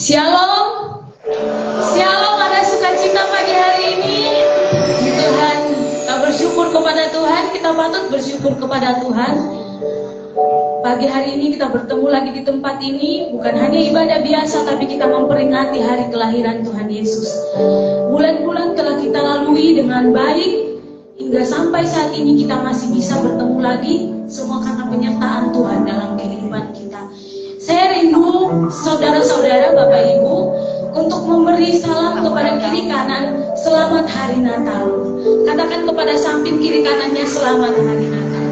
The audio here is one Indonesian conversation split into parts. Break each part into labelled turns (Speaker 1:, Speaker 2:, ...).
Speaker 1: Shalom. Shalom, ada sukacita pagi hari ini. Tuhan, kita bersyukur kepada Tuhan, kita patut bersyukur kepada Tuhan. Pagi hari ini kita bertemu lagi di tempat ini, bukan hanya ibadah biasa, tapi kita memperingati hari kelahiran Tuhan Yesus. Bulan-bulan telah kita lalui dengan baik, hingga sampai saat ini kita masih bisa bertemu lagi, semua karena penyertaan Tuhan dalam kehidupan kita. Saya rindu saudara-saudara, Bapak Ibu, untuk memberi salam kepada kiri kanan, selamat hari Natal. Katakan kepada samping kiri kanannya, selamat hari Natal.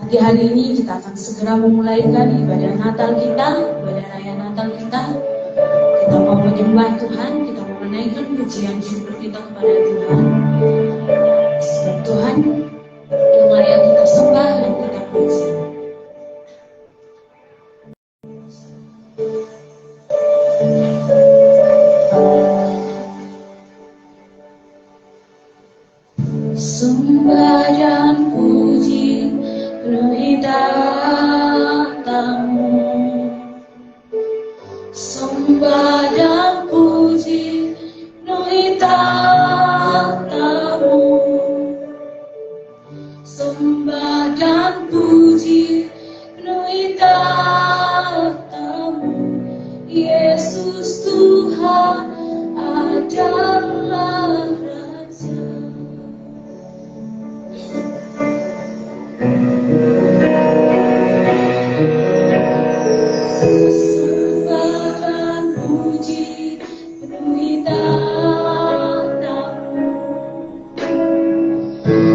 Speaker 1: Pagi hari ini kita akan segera memulaikan ibadah Natal kita, ibadah raya Natal kita. Kita mau menyembah Tuhan, kita mau menaikkan pujian syukur kita kepada Tuhan. Sebab Tuhan yang layak kita sembah dan kita puji. Sembah dan puji penuhi tahtamu, sembah dan puji penuhi tahtamu, sembah dan puji penuhi tahtamu. Yesus Tuhan adalah Raja. Sembah dan puji penuhi tahtamu,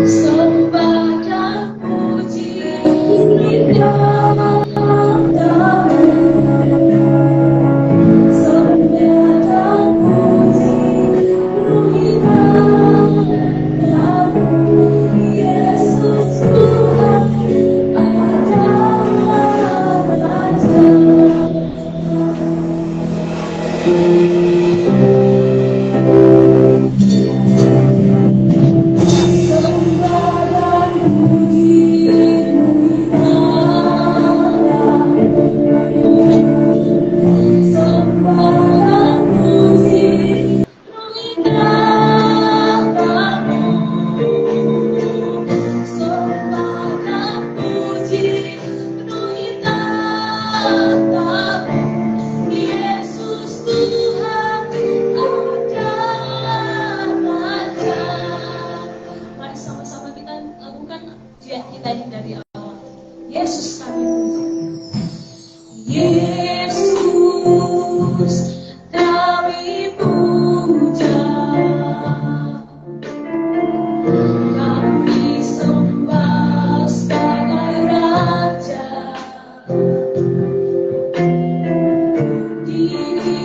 Speaker 1: sembah dan puji penuhi tahtamu, sembah dan puji penuhi tahtamu. Yesus Tuhan adalah Raja. Sembah dan puji penuhi tahtamu, sembah dan puji penuhi tahtamu, sembah dan puji penuhi tahtamu. Yesus Tuhan adalah Raja. Mari sama-sama kita lakukan pujian kita ini dari awal. Yesus kami puja. Yesus kami puja. Kami sembah sebagai Raja. Diri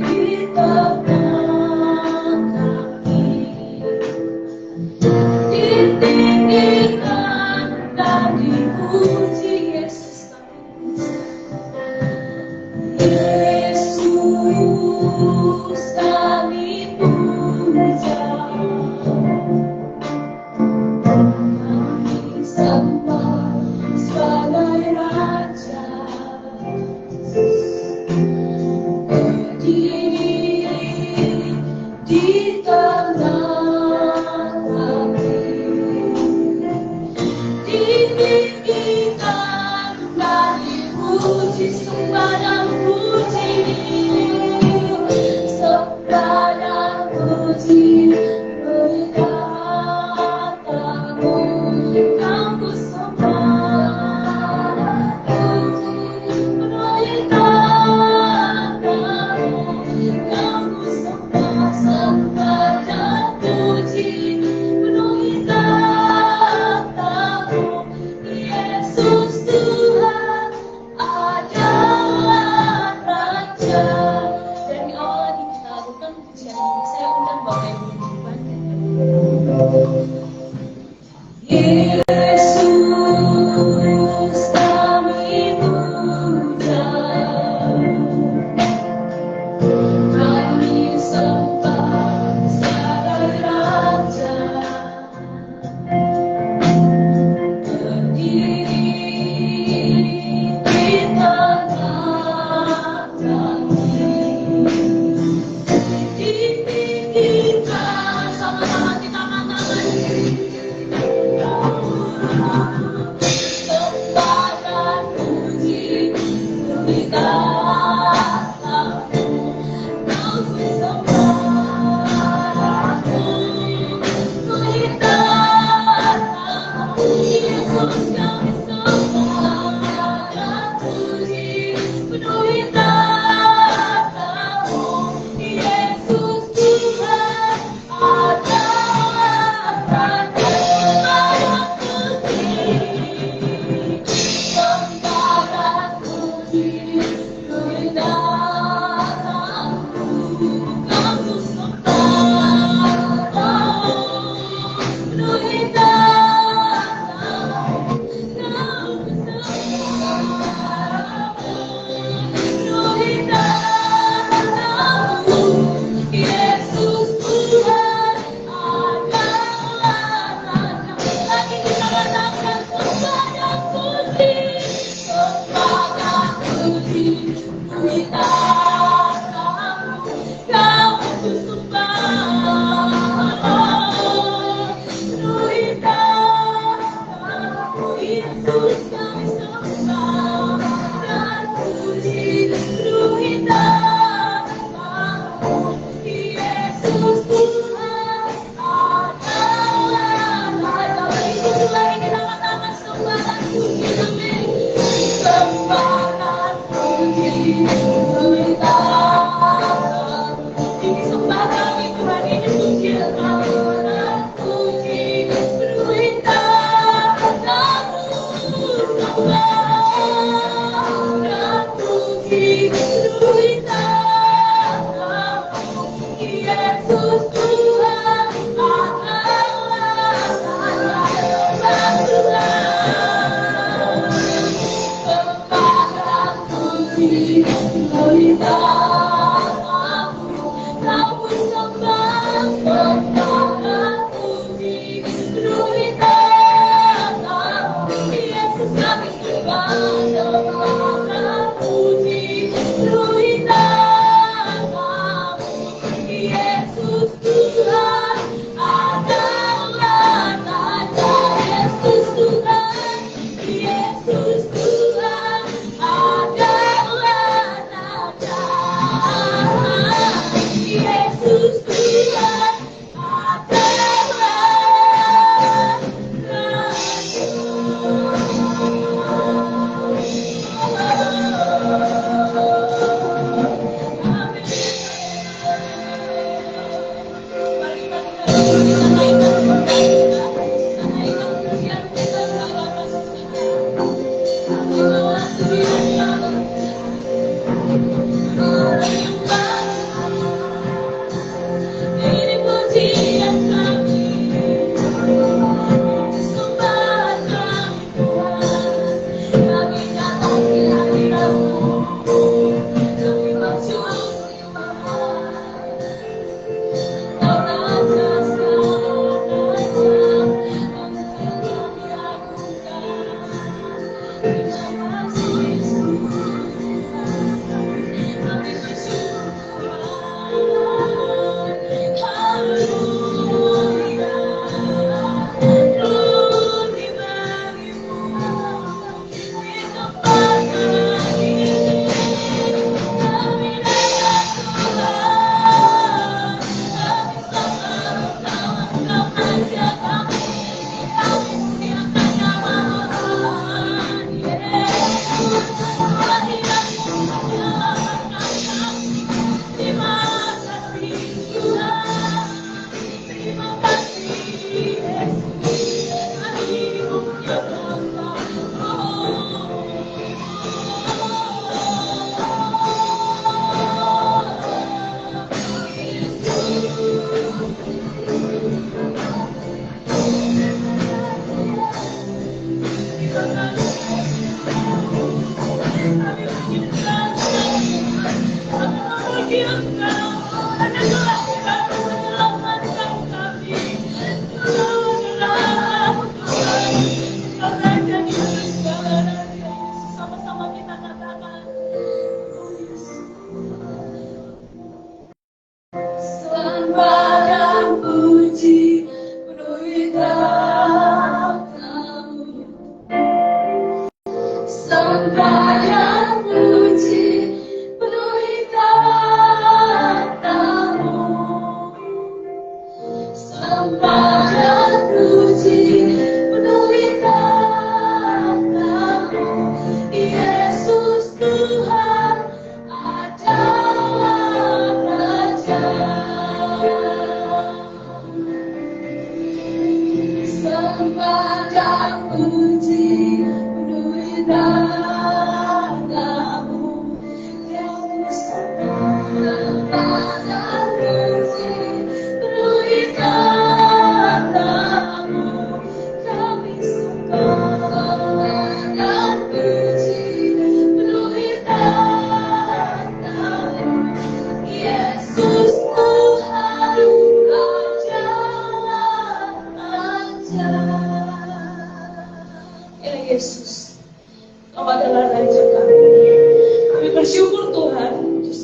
Speaker 1: di tengah kami, ditinggikan dan dipuji. Yesus kami puja.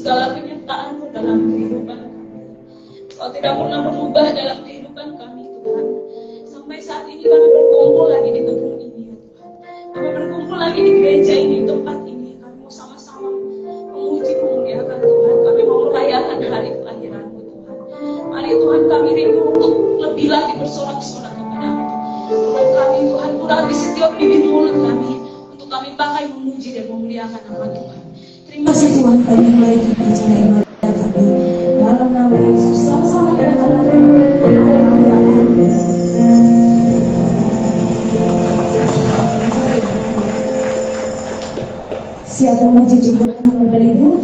Speaker 1: segala kenyataanmu dalam kehidupan kami. Kau tidak pernah berubah dalam kehidupan kami Tuhan. Sampai saat ini kami berkumpul lagi di gedung ini ya Tuhan. Kami berkumpul lagi di gereja ini, tempat ini. Kami mau sama-sama memuji memuliakan Tuhan. Kami mau merayakan hari kelahiran-Mu Tuhan. Mari Tuhan kami rindu untuk lebih lagi bersorak-sorak kepada-Mu. Tuhan kami Tuhan urapi setiap bibir mulut kami untuk kami pakai memuji dan memuliakan nama Tuhan. Terima kasih Tuhan, kami mulai bicara ibadah kami dalam nama Yesus. Sama-sama kita katakan siap memuji juga kepada Ibu.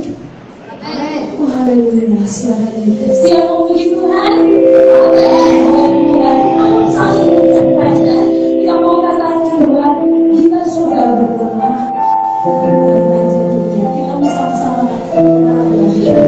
Speaker 1: Oh, haleluya, silakan siap memuji Tuhan. Kita mau katakan Tuhan, kita sudah berdoa. Kita bersama-sama kita lakukan.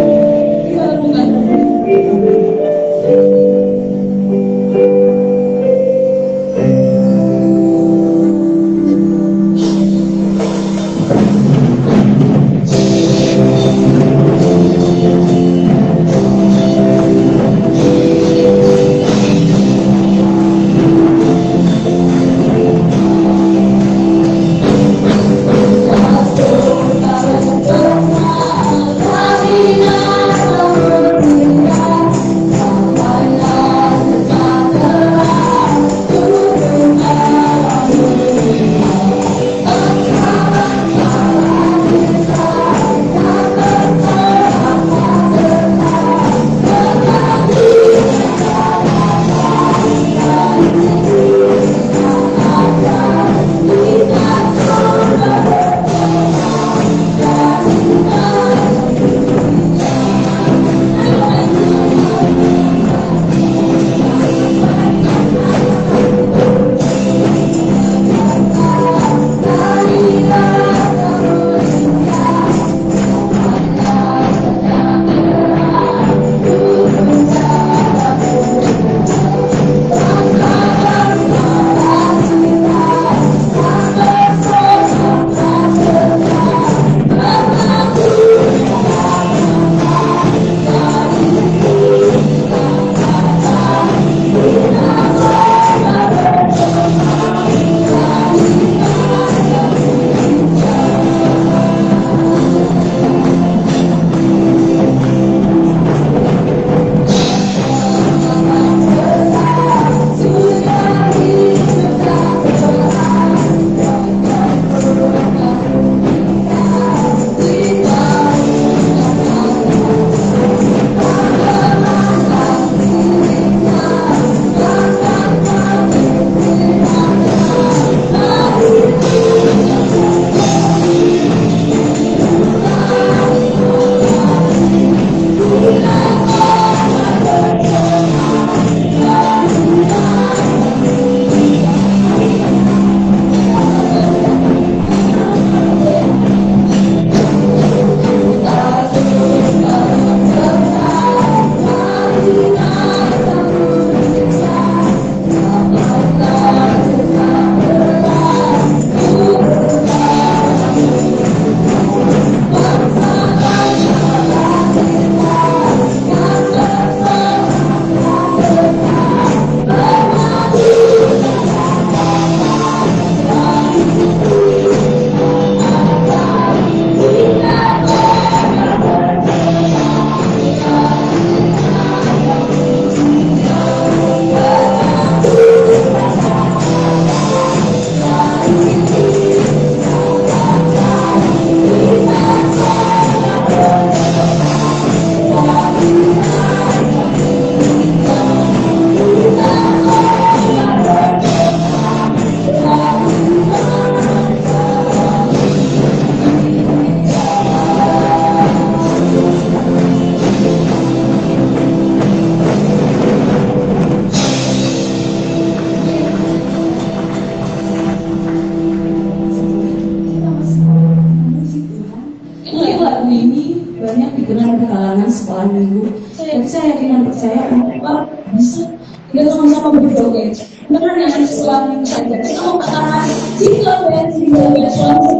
Speaker 1: kita sama-sama berjoget. Benar yang suami saja. Kita mau katakan jika suami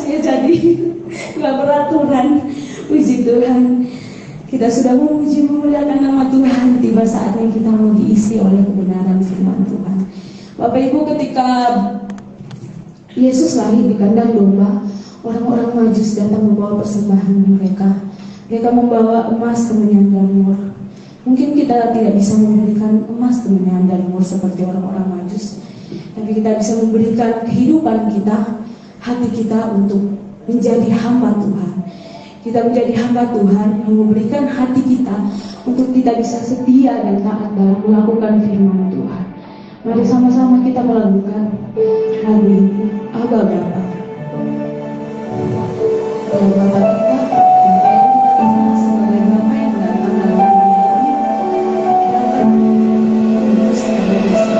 Speaker 1: tugasnya jadi nggak beraturan. Puji Tuhan, kita sudah memuji memuliakan nama Tuhan. Tiba saatnya kita mau diisi oleh kebenaran firman Tuhan. Bapak Ibu, ketika Yesus lahir di kandang domba, orang-orang Majus datang membawa persembahan mereka. Mereka membawa emas, kemenyan, dan mur. Mungkin kita tidak bisa memberikan emas, kemenyan, dan mur seperti orang-orang Majus, tapi kita bisa memberikan kehidupan kita, hati kita untuk menjadi hamba Tuhan. Kita menjadi hamba Tuhan yang memberikan hati kita untuk kita bisa setia dan taat dalam melakukan firman Tuhan. Mari sama-sama kita melakukan lagu ini. Abba Bapa. Dan Bapa kita, sebagai Bapa yang datang dalam dunia ini, datang menebus dosa.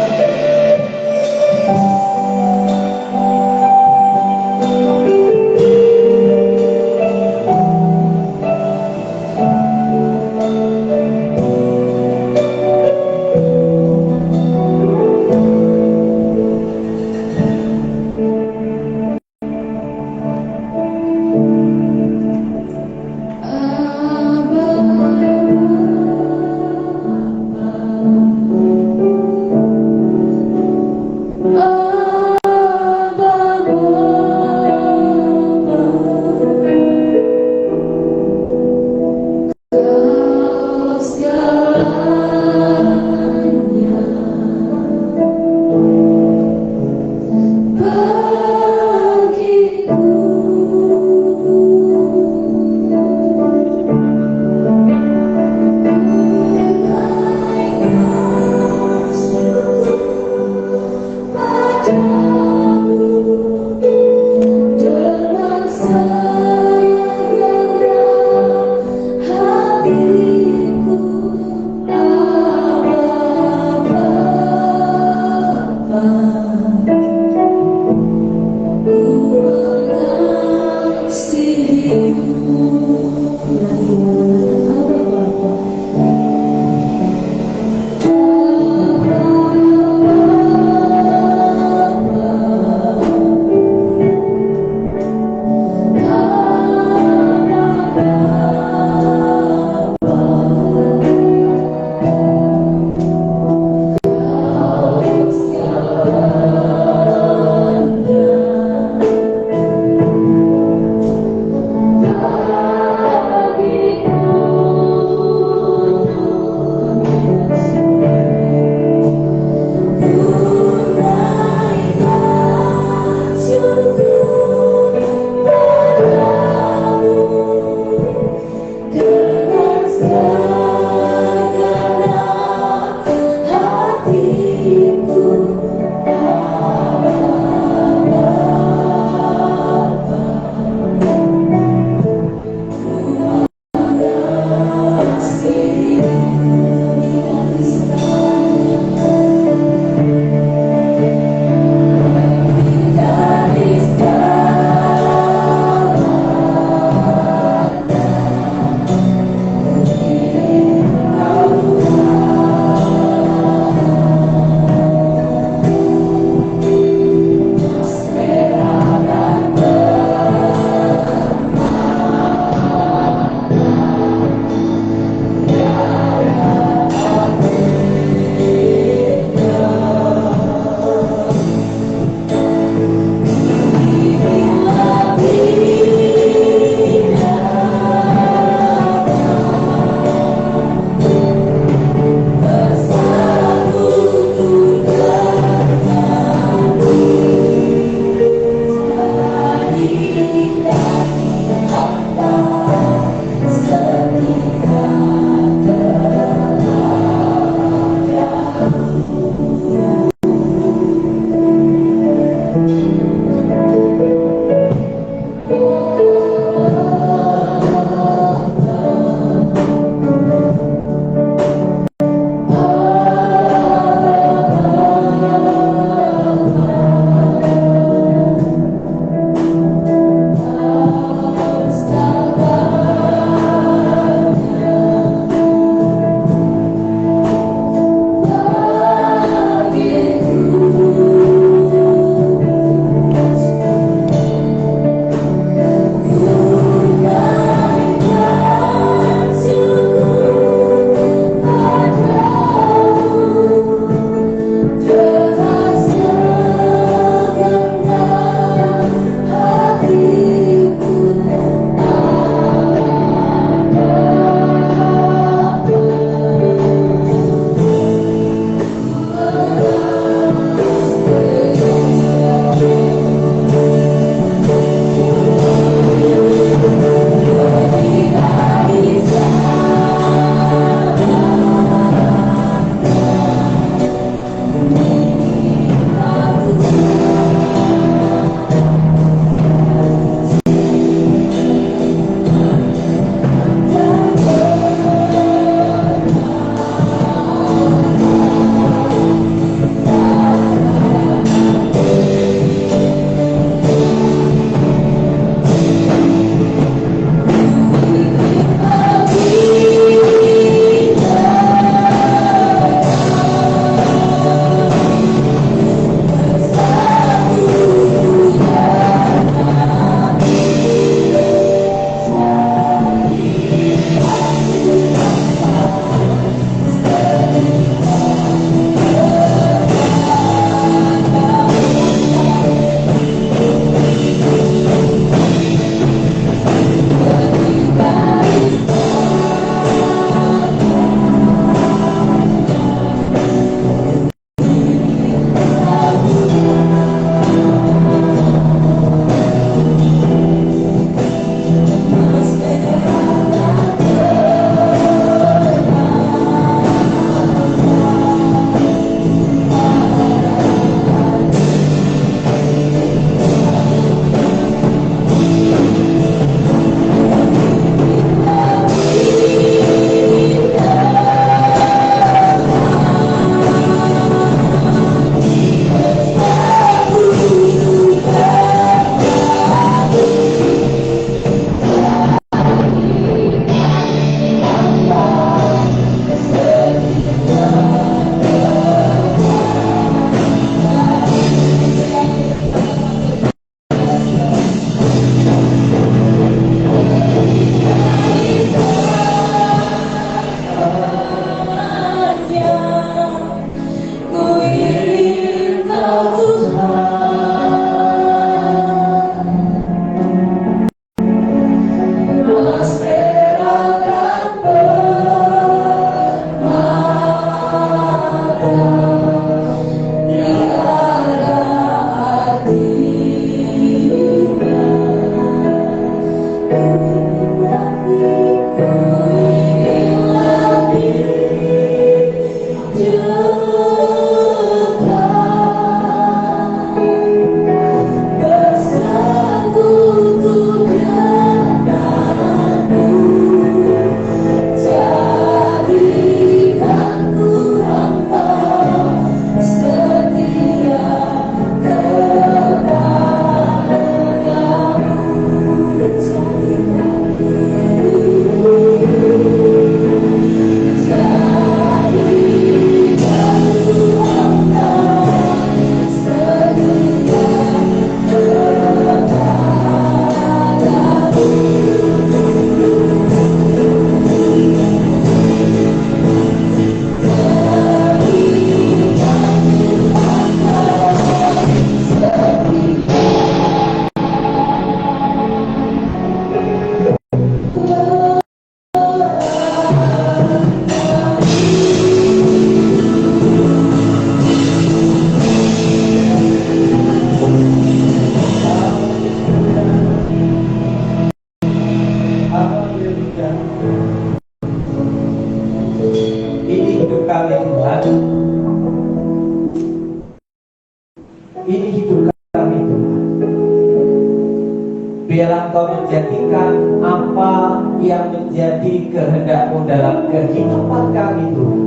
Speaker 2: jadikan apa yang menjadi kehendak-Mu dalam kehidupan kami Tuhan.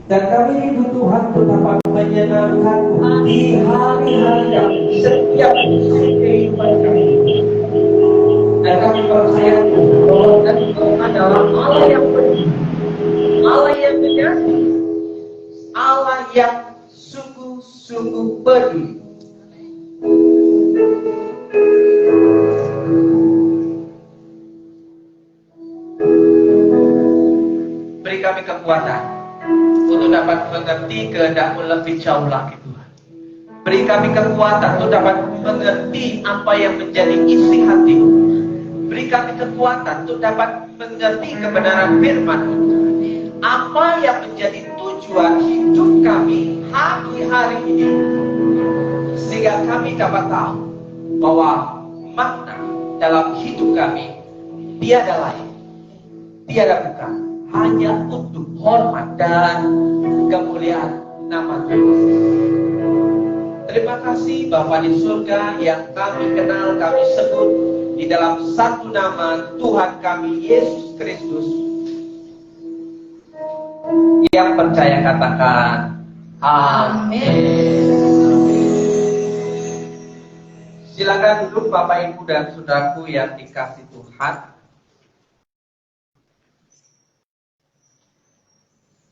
Speaker 2: Dan kami rindu Tuhan untuk dapat menyenangkan-Mu di hari-hari kami, setiap kehidupan kami. Dan kami percaya bahwa Engkau adalah Allah yang benar, Allah yang mengasih, Allah yang sungguh-sungguh peduli. Beri kami kekuatan untuk dapat mengerti kehendak-Mu lebih jauh lagi Tuhan. Beri kami kekuatan untuk dapat mengerti apa yang menjadi isi hati-Mu. Beri kami kekuatan untuk dapat mengerti kebenaran firman-Mu. Apa yang menjadi tujuan hidup kami hari-hari ini, sehingga kami dapat tahu bahwa makna dalam hidup kami tiada lain, tiada bukan, hanya untuk hormat dan kemuliaan nama Tuhan. Terima kasih Bapa di surga yang kami kenal, kami sebut di dalam satu nama Tuhan kami Yesus Kristus. Yang percaya katakan amin. Silakan duduk Bapak Ibu dan Saudaraku yang dikasihi Tuhan.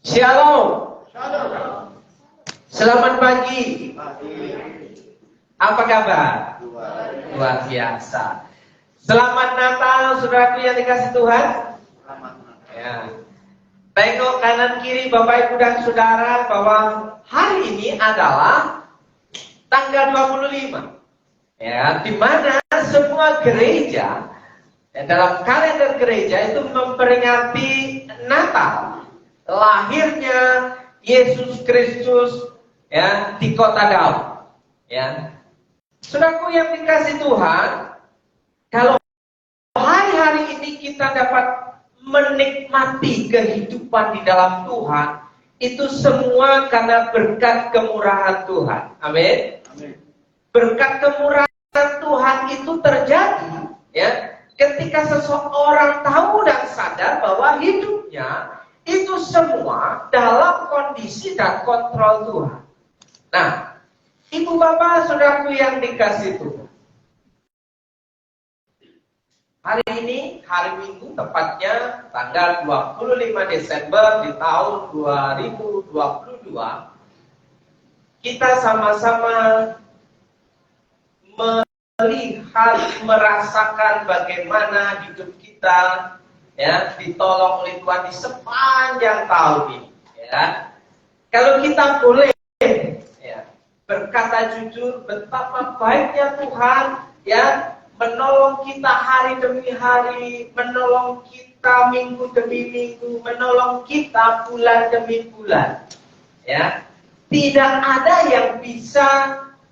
Speaker 2: Shalom. Selamat pagi. Apa kabar? Luar biasa. Selamat Natal saudaraku yang dikasihi Tuhan. Ya. Tengok kanan kiri Bapak Ibu dan Saudara bahwa hari ini adalah tanggal 25. Ya, di mana semua gereja dalam kalender gereja itu memperingati Natal, lahirnya Yesus Kristus ya di kota Daud. Ya. Saudaraku yang dikasihi Tuhan, kalau hari-hari ini kita dapat menikmati kehidupan di dalam Tuhan, itu semua karena berkat kemurahan Tuhan. Amin. Berkat kemurahan Tuhan itu terjadi ya ketika seseorang tahu dan sadar bahwa hidupnya itu semua dalam kondisi dan kontrol Tuhan. Nah, Ibu Bapak Saudaraku yang dikasihi Tuhan, hari ini, hari Minggu, tepatnya tanggal 25 Desember di tahun 2022, kita sama-sama melihat, merasakan bagaimana hidup kita ya ditolong oleh Tuhan di sepanjang tahun ini. Ya. Kalau kita boleh ya, berkata jujur betapa baiknya Tuhan ya menolong kita hari demi hari, menolong kita minggu demi minggu, menolong kita bulan demi bulan. Ya, tidak ada yang bisa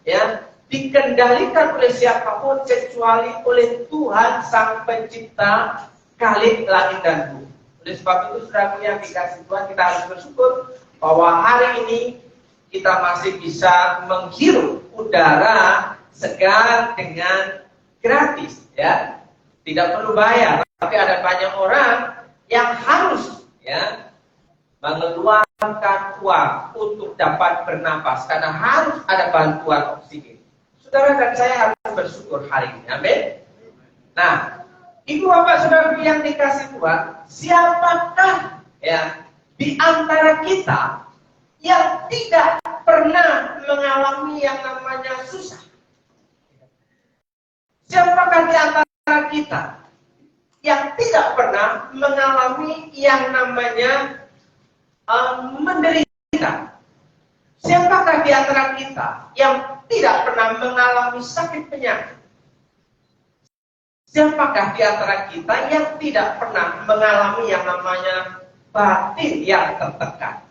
Speaker 2: ya dikendalikan oleh siapapun kecuali oleh Tuhan Sang Pencipta kalik langit dan bumi. Oleh sebab itu, saudaraku yang dikasihi Tuhan, kita harus bersyukur bahwa hari ini kita masih bisa menghirup udara segar dengan gratis, ya, tidak perlu bayar. Tapi ada banyak orang yang harus, ya, mengeluarkan uang untuk dapat bernapas karena harus ada bantuan oksigen. Saudara dan saya harus bersyukur hari ini, amin. Nah, Ibu Bapak Saudara yang dikasihi Tuhan, siapakah ya di antara kita yang tidak pernah mengalami yang namanya susah? Siapakah di antara kita yang tidak pernah mengalami yang namanya menderita? Siapakah di antara kita yang tidak pernah mengalami sakit penyakit? Siapakah di antara kita yang tidak pernah mengalami yang namanya batin yang tertekan?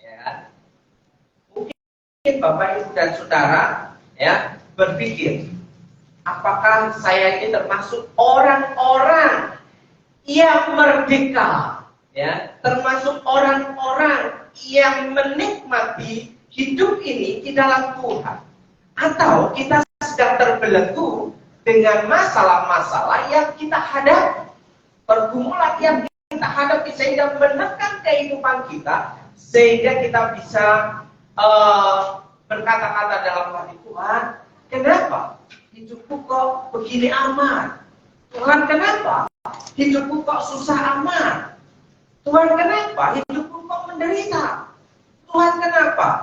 Speaker 2: Ya. Mungkin Bapak Ibu dan Saudara ya berpikir, apakah saya ini termasuk orang-orang yang merdeka, ya, termasuk orang-orang yang menikmati hidup ini di dalam Tuhan, atau kita sedang terbelenggu dengan masalah-masalah yang kita hadapi, pergumulan yang kita hadapi, sehingga menekan kehidupan kita, sehingga kita bisa berkata-kata dalam hati, Tuhan, kenapa hidupku kok begini amat? Tuhan, kenapa hidupku kok susah amat? Tuhan, kenapa hidupku kok menderita? Tuhan, kenapa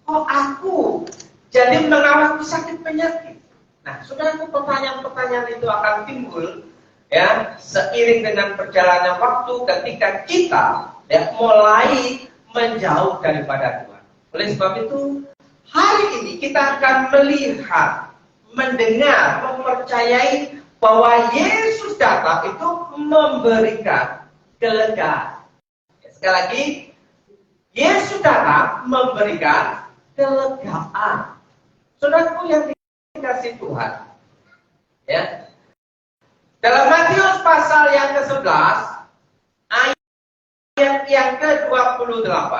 Speaker 2: kok aku jadi mengalami sakit penyakit? Nah, saudaraku, pertanyaan-pertanyaan itu akan timbul ya seiring dengan perjalanan waktu ketika kita ya mulai menjauh daripada Tuhan. Oleh sebab itu, hari ini kita akan melihat, mendengar, mempercayai bahwa Yesus datang itu memberikan kelegaan. Sekali lagi, Yesus datang memberikan kelegaan. Saudaraku yang dikasih Tuhan, ya. Dalam Matius pasal yang ke-11, ayat yang ke-28,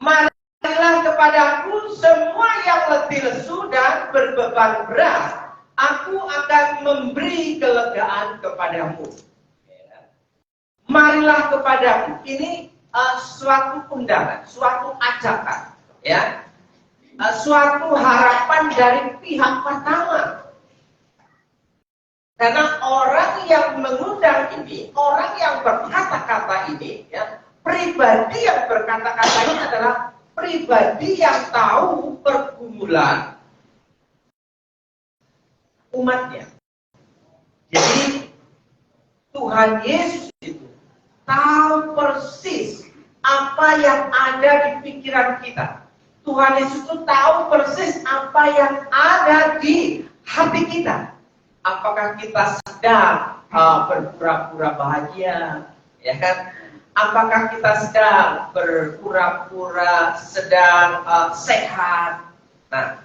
Speaker 2: marilah kepadaku semua yang letih lesu dan berbeban berat, aku akan memberi kelegaan kepadamu. Marilah kepadaku, ini suatu undangan, suatu ajakan, ya, suatu harapan dari pihak pertama. Karena orang yang mengundang ini, orang yang berkata-kata ini, ya, pribadi yang berkata-kata ini adalah pribadi yang tahu pergumulan umatnya. Jadi Tuhan Yesus itu tahu persis apa yang ada di pikiran kita. Tuhan Yesus itu tahu persis apa yang ada di hati kita. Apakah kita sedang berpura-pura bahagia, ya kan? Apakah kita sedang berpura-pura sedang sehat? Nah,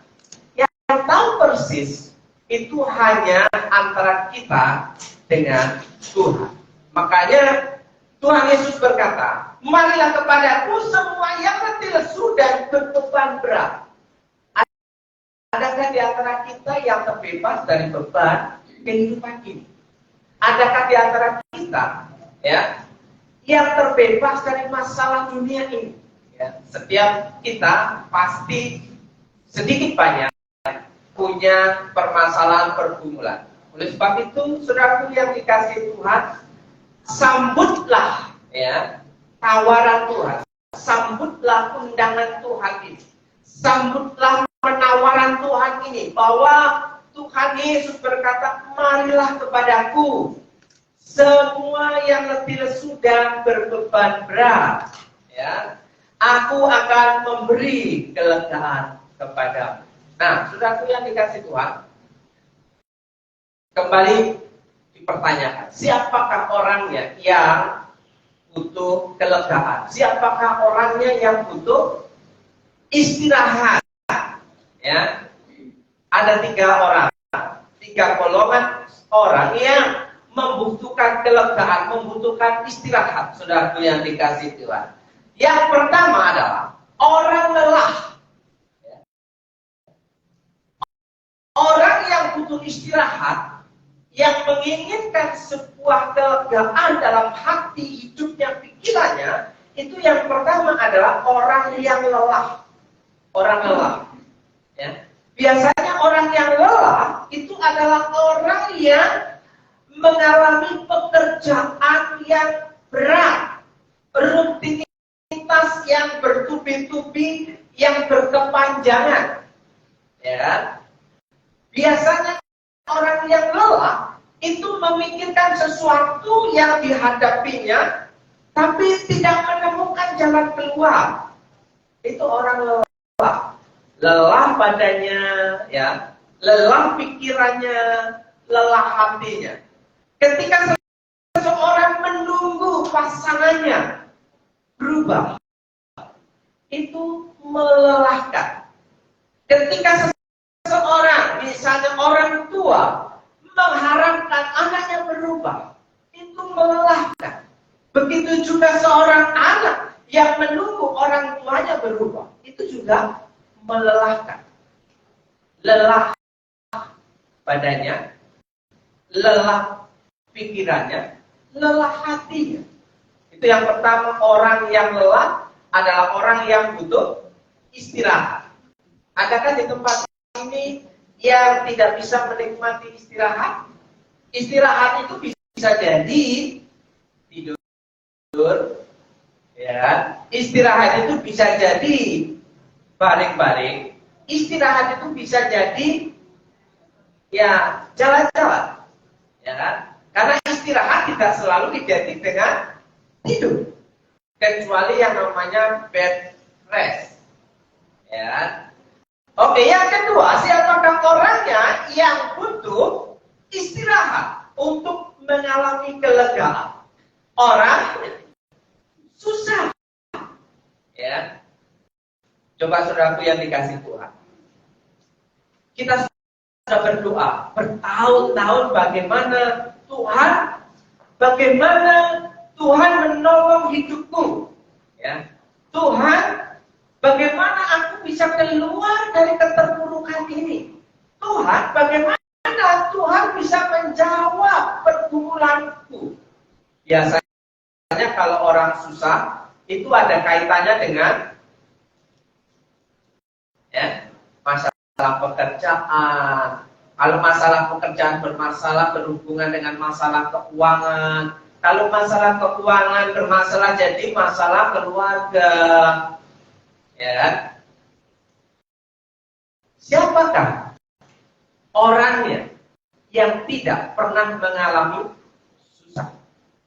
Speaker 2: yang tahu persis itu hanya antara kita dengan Tuhan. Makanya Tuhan Yesus berkata, marilah kepadaku semua yang letih lesu dan berbeban berat. Adakah di antara kita yang terbebas dari beban kehidupan ini? Adakah di antara kita ya yang terbebas dari masalah dunia ini? Ya, setiap kita pasti sedikit banyak punya permasalahan pergumulan. Oleh sebab itu, saudaraku yang dikasihi Tuhan, sambutlah ya tawaran Tuhan, sambutlah undangan Tuhan ini, sambutlah penawaran Tuhan ini, bahwa Tuhan Yesus berkata, marilah kepadaku semua yang letih lesu dan berbeban berat, ya, aku akan memberi kelegaan kepadamu. Nah, saudaraku yang dikasih Tuhan, kembali dipertanyakan, siapakah orangnya yang butuh kelegaan? Siapakah orangnya yang butuh istirahat? Ya, ada 3 orang, 3 golongan orang yang membutuhkan kelegaan, membutuhkan istirahat, saudaraku yang dikasih Tuhan. Yang pertama adalah orang lelah. Orang yang butuh istirahat, yang menginginkan sebuah kelegaan dalam hati, hidupnya, pikirannya, itu yang pertama adalah orang yang lelah. Orang lelah. Ya. Biasanya orang yang lelah itu adalah orang yang mengalami pekerjaan yang berat, rutinitas yang bertubi-tubi, yang berkepanjangan. Ya. Biasanya orang yang lelah itu memikirkan sesuatu yang dihadapinya, tapi tidak menemukan jalan keluar. Itu orang lelah. Lelah badannya, ya, lelah pikirannya, lelah hatinya. Ketika seseorang menunggu pasangannya berubah, itu melelahkan. Ketika seseorang, misalnya orang tua, mengharapkan anaknya berubah, itu melelahkan. Begitu juga seorang anak yang menunggu orang tuanya berubah, itu juga melelahkan. Lelah badannya, lelah pikirannya, lelah hatinya. Itu yang pertama, orang yang lelah adalah orang yang butuh istirahat. Adakah di tempat ini yang tidak bisa menikmati istirahat? Istirahat itu bisa jadi tidur, ya. Istirahat itu bisa jadi baring-baring. Istirahat itu bisa jadi ya jalan-jalan, ya kan? Karena istirahat tidak selalu identik dengan tidur, kecuali yang namanya bed rest, ya kan? Oke, yang kedua, siapakah orangnya yang butuh istirahat untuk mengalami kelegaan? Orang susah, ya. Coba saudaraku yang dikasih Tuhan, kita sudah berdoa bertahun-tahun bagaimana Tuhan menolong hidupku, ya. Tuhan, bagaimana aku bisa keluar dari keterpurukan ini? Tuhan, bagaimana Tuhan bisa menjawab pergumulanku? Biasanya kalau orang susah itu ada kaitannya dengan ya, masalah pekerjaan. Kalau masalah pekerjaan bermasalah berhubungan dengan masalah keuangan. Kalau masalah keuangan bermasalah jadi masalah keluarga. Ya. Siapakah orangnya yang tidak pernah mengalami susah?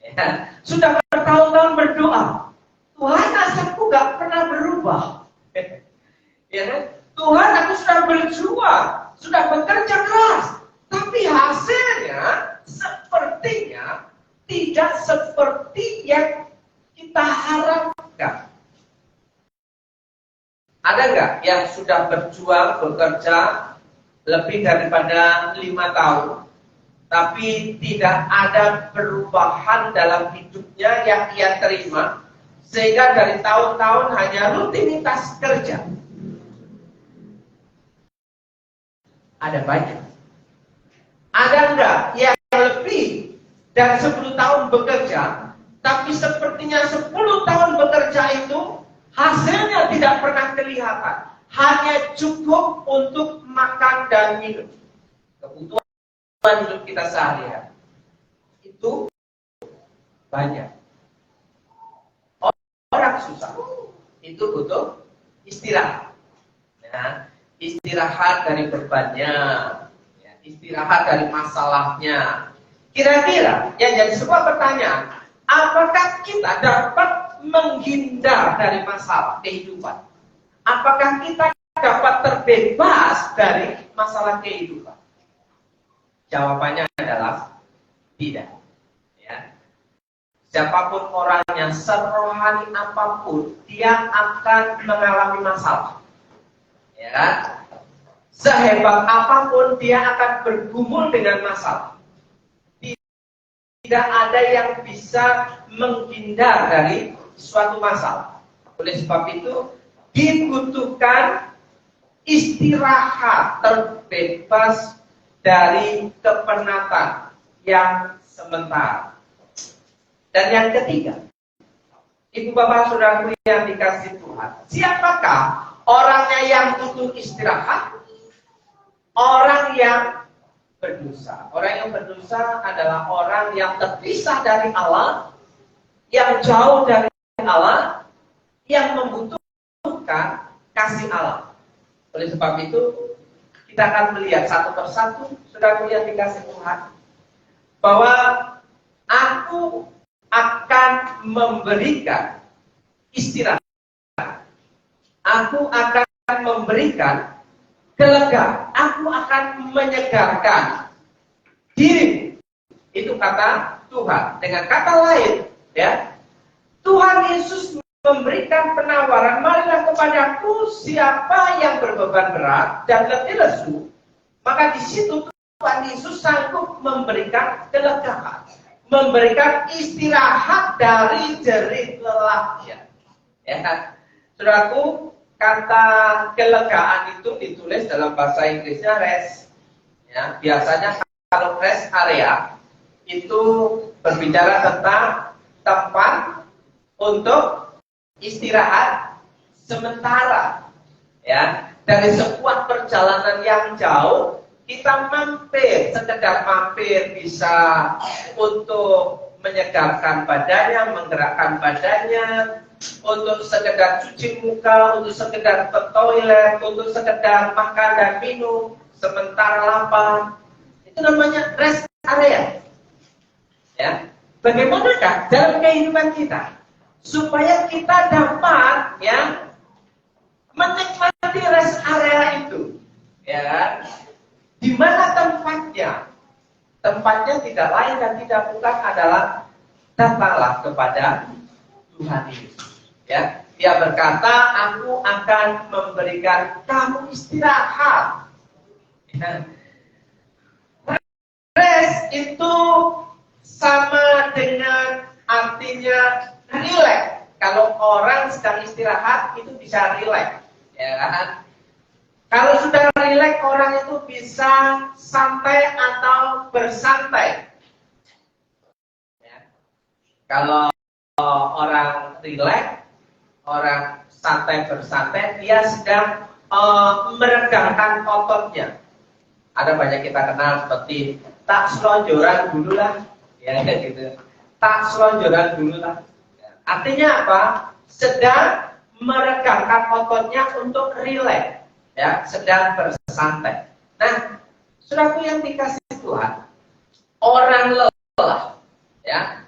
Speaker 2: Ya. Sudah bertahun-tahun berdoa, Tuhan, nasibku gak pernah berubah. Ya kan? Tuhan, aku sudah berjuang, sudah bekerja keras, tapi hasilnya sepertinya tidak seperti yang kita harapkan. Ada nggak yang sudah berjuang, bekerja lebih daripada 5 tahun, tapi tidak ada perubahan dalam hidupnya yang ia terima, sehingga dari tahun-tahun hanya rutinitas kerja? Ada banyak. Ada enggak yang lebih dari 10 tahun bekerja, tapi sepertinya 10 tahun bekerja itu hasilnya tidak pernah kelihatan, hanya cukup untuk makan dan minum, kebutuhan hidup kita sehari-hari. Itu banyak. Orang susah itu butuh istirahat, ya. Istirahat dari bebannya, ya. Istirahat dari masalahnya. Kira-kira yang jadi sebuah pertanyaan, apakah kita dapat menghindar dari masalah kehidupan? Apakah kita dapat terbebas dari masalah kehidupan? Jawabannya adalah tidak. Ya. Siapapun orangnya, serohani apapun, dia akan mengalami masalah. Ya. Sehebat apapun dia akan bergumul dengan masalah. Tidak ada yang bisa menghindar dari suatu masalah. Oleh sebab itu dibutuhkan istirahat terbebas dari kepenatan yang sementara. Dan yang ketiga, ibu bapak saudaraku yang dikasih Tuhan, siapakah orangnya yang butuh istirahat? Orang yang berdosa. Orang yang berdosa adalah orang yang terpisah dari Allah, yang jauh dari Allah, yang membutuhkan kasih Allah. Oleh sebab itu, kita akan melihat satu persatu, saudaraku yang dikasih Tuhan, bahwa aku akan memberikan istirahat. Aku akan memberikan kelegaan. Aku akan menyegarkan dirimu. Itu kata Tuhan. Dengan kata lain, ya, Tuhan Yesus memberikan penawaran, marilah kepadaku siapa yang berbeban berat dan letih lesu, maka di situ Tuhan Yesus sanggup memberikan kelegaan, memberikan istirahat dari jerit lelahnya. Ya, saudaraku, kata kelegaan itu ditulis dalam bahasa Inggrisnya rest. Ya, biasanya kalau rest area itu berbicara tentang tempat untuk istirahat sementara. Ya, dari sebuah perjalanan yang jauh kita mampir, sekedar mampir bisa untuk menyegarkan badannya, menggerakkan badannya, untuk sekedar cuci muka, untuk sekedar ke toilet, untuk sekedar makan dan minum, sementara lapar. Itu namanya rest area. Ya, bagaimanakah dalam kehidupan kita supaya kita dapat ya menikmati rest area itu? Ya, di mana tempatnya? Tempatnya tidak lain dan tidak bukan adalah datanglah kepada Tuhan Yesus. Ya, Dia berkata, aku akan memberikan kamu istirahat. Ya. Rest itu sama dengan artinya relax. Kalau orang sedang istirahat itu bisa relax, ya kan? Kalau sudah relax orang itu bisa santai atau bersantai. Ya. Kalau orang relax, orang santai bersantai, dia sedang meregangkan ototnya. Ada banyak kita kenal seperti tak selonjoran dulu lah, ya gitu. Tak selonjoran dulu lah. Artinya apa? Sedang meregangkan ototnya untuk relax, ya, sedang bersantai. Nah, saudaraku yang dikasih Tuhan, orang lelah, ya,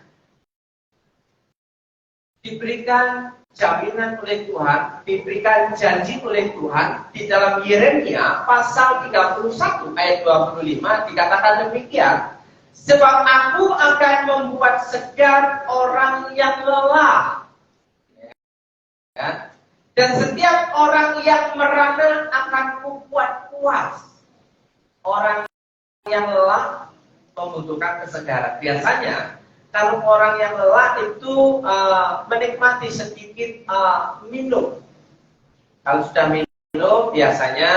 Speaker 2: diberikan jaminan oleh Tuhan, diberikan janji oleh Tuhan di dalam Yeremia pasal 31 ayat 25 dikatakan demikian, sebab aku akan membuat segar orang yang lelah, ya, dan setiap orang yang merana akan kubuat puas. Orang yang lelah membutuhkan kesegaran. Biasanya kalau orang yang lelah itu menikmati sedikit minum. Kalau sudah minum, biasanya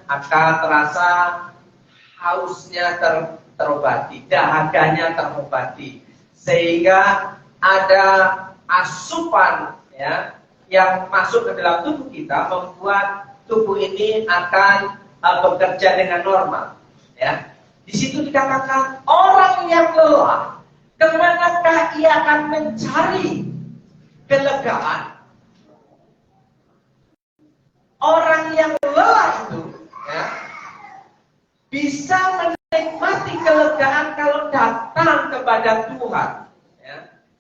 Speaker 2: akan terasa hausnya terobati, dahaganya terobati, sehingga ada asupan ya yang masuk ke dalam tubuh kita, membuat tubuh ini akan bekerja dengan normal. Ya, di situ dikatakan orang yang lelah, kemanakah ia akan mencari kelegaan? Orang yang lelah itu ya, bisa menikmati kelegaan kalau datang kepada Tuhan. Ya.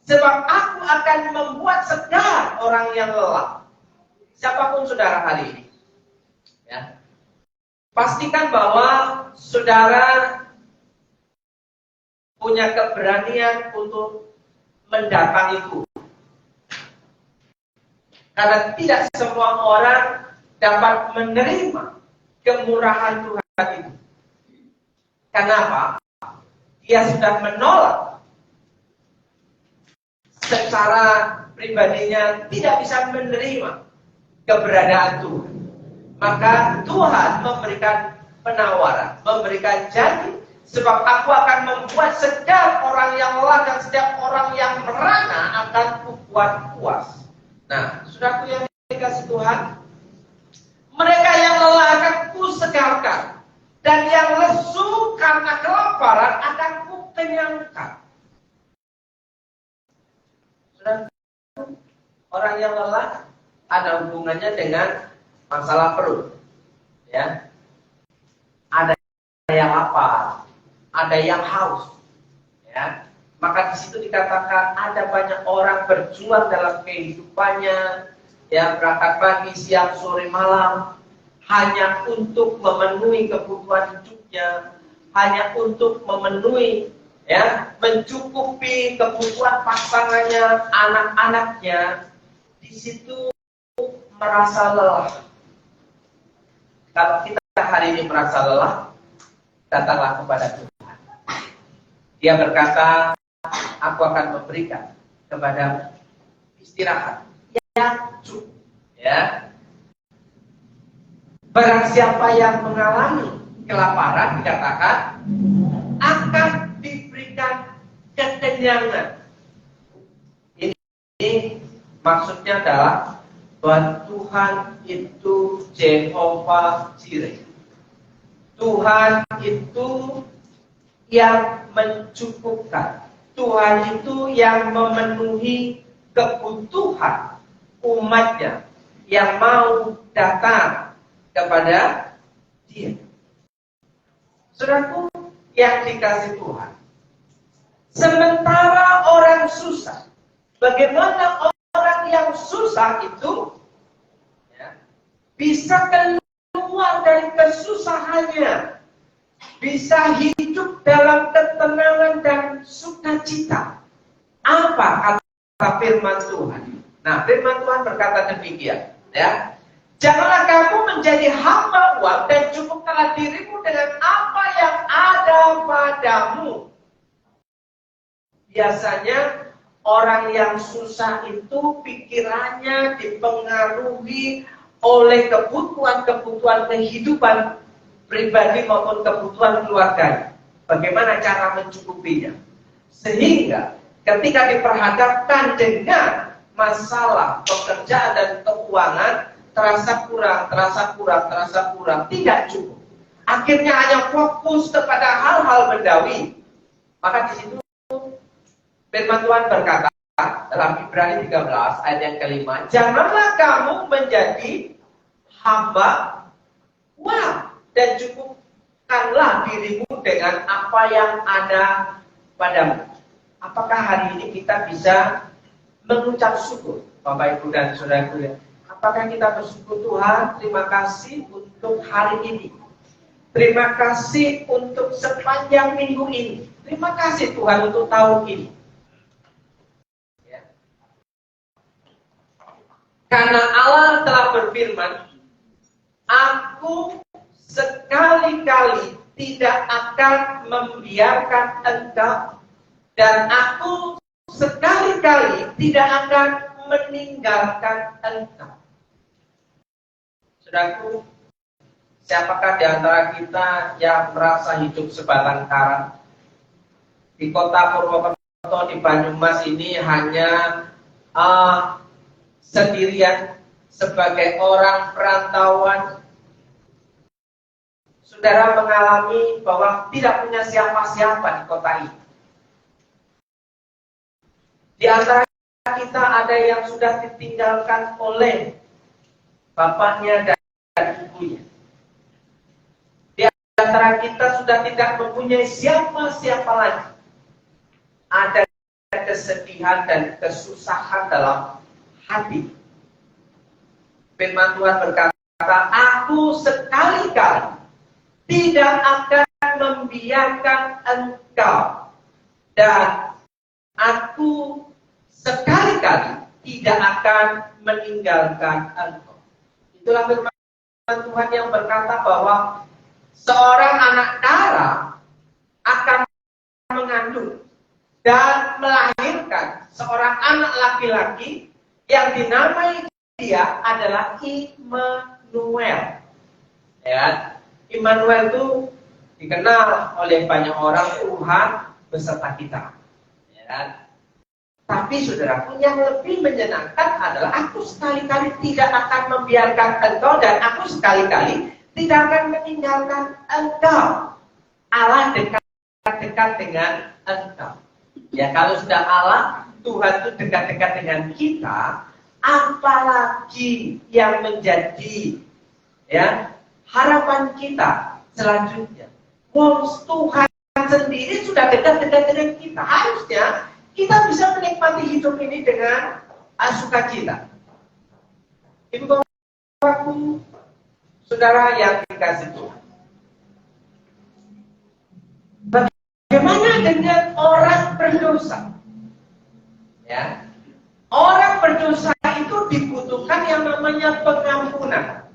Speaker 2: Sebab aku akan membuat segar orang yang lelah. Siapapun saudara hari ini, ya, pastikan bahwa saudara punya keberanian untuk mendatangi Tuhan. Karena tidak semua orang dapat menerima kemurahan Tuhan itu. Kenapa? Dia sudah menolak secara pribadinya, tidak bisa menerima keberadaan Tuhan. Maka Tuhan memberikan penawaran, memberikan janji, sebab aku akan membuat segar orang yang lelah dan setiap orang yang merana akan kubuat puas. Nah, saudaraku yang dikasih Tuhan, mereka yang lelah akan kusegarkan, dan yang lesu karena kelaparan akan kukenyangkan. Saudaraku, orang yang lelah ada hubungannya dengan masalah perut, ya. Ada yang lapar, ada yang haus, ya. Maka di situ dikatakan ada banyak orang berjuang dalam kehidupannya, ya, berangkat pagi, siang, sore, malam, hanya untuk memenuhi kebutuhan hidupnya, hanya untuk memenuhi, ya, mencukupi kebutuhan pasangannya, anak-anaknya. Di situ merasa lelah. Kalau kita hari ini merasa lelah, datanglah kepada Tuhan. Dia berkata, aku akan memberikan kepada istirahat yang cukup. Ya. Barang siapa yang mengalami kelaparan dikatakan akan diberikan kekenyangan. Ini maksudnya adalah bahwa Tuhan itu Jehovah Jireh. Tuhan itu yang mencukupkan. Tuhan itu yang memenuhi kebutuhan umatnya yang mau datang kepada Dia. Saudaraku yang dikasihi Tuhan, sementara orang susah, bagaimana orang yang susah itu bisa keluar dari kesusahannya, bisa hidup dalam ketenangan dan sukacita? Apa kata firman Tuhan? Nah, firman Tuhan berkata demikian, ya. Janganlah kamu menjadi hamba uang dan cukupkanlah dirimu dengan apa yang ada padamu. Biasanya orang yang susah itu pikirannya dipengaruhi oleh kebutuhan-kebutuhan kehidupan pribadi maupun kebutuhan keluarga. Bagaimana cara mencukupinya? Sehingga ketika diperhadapkan dengan masalah pekerjaan dan keuangan, terasa kurang, tidak cukup. Akhirnya hanya fokus kepada hal-hal bendawi. Maka di situ firman Tuhan berkata dalam Ibrani 13 ayat yang kelima, janganlah kamu menjadi hamba uang dan cukupkanlah dirimu dengan apa yang ada padamu. Apakah hari ini kita bisa mengucap syukur, Bapak Ibu dan Saudara-saudara? Apakah kita bersyukur Tuhan, terima kasih untuk hari ini. Terima kasih untuk sepanjang minggu ini. Terima kasih Tuhan untuk tahun ini. Ya. Karena Allah telah berfirman, aku sekali-kali tidak akan membiarkan engkau, dan aku sekali-kali tidak akan meninggalkan engkau. Saudaraku, siapakah di antara kita yang merasa hidup sebatang kara? Di kota Purwokerto, di Banyumas ini hanya sendirian sebagai orang perantauan. Saudara mengalami bahwa tidak punya siapa-siapa di kota ini. Di antara kita ada yang sudah ditinggalkan oleh bapaknya dan ibunya. Di antara kita sudah tidak mempunyai siapa-siapa lagi. Ada kesedihan dan kesusahan dalam hati. Firman Tuhan berkata, aku sekali-kali tidak akan membiarkan engkau, dan aku sekali-kali tidak akan meninggalkan engkau. Itulah firman Tuhan yang berkata bahwa seorang anak kara akan mengandung dan melahirkan seorang anak laki-laki yang dinamai dia adalah Immanuel. Ya, Immanuel itu dikenal oleh banyak orang, Tuhan beserta kita. Ya. Tapi saudaraku, yang lebih menyenangkan adalah aku sekali-kali tidak akan membiarkan engkau, dan aku sekali-kali tidak akan meninggalkan engkau. Allah dekat-dekat dengan engkau. Ya, kalau sudah Allah, Tuhan itu dekat-dekat dengan kita, apalagi yang menjadi ya harapan kita selanjutnya. Tuhan sendiri sudah dekat-dekat dengan kita. Harusnya kita bisa menikmati hidup ini dengan sukacita. Ibu bapakku, saudara yang dikasihi Tuhan. Bagaimana dengan orang berdosa? Ya, orang berdosa itu dibutuhkan yang namanya pengampunan.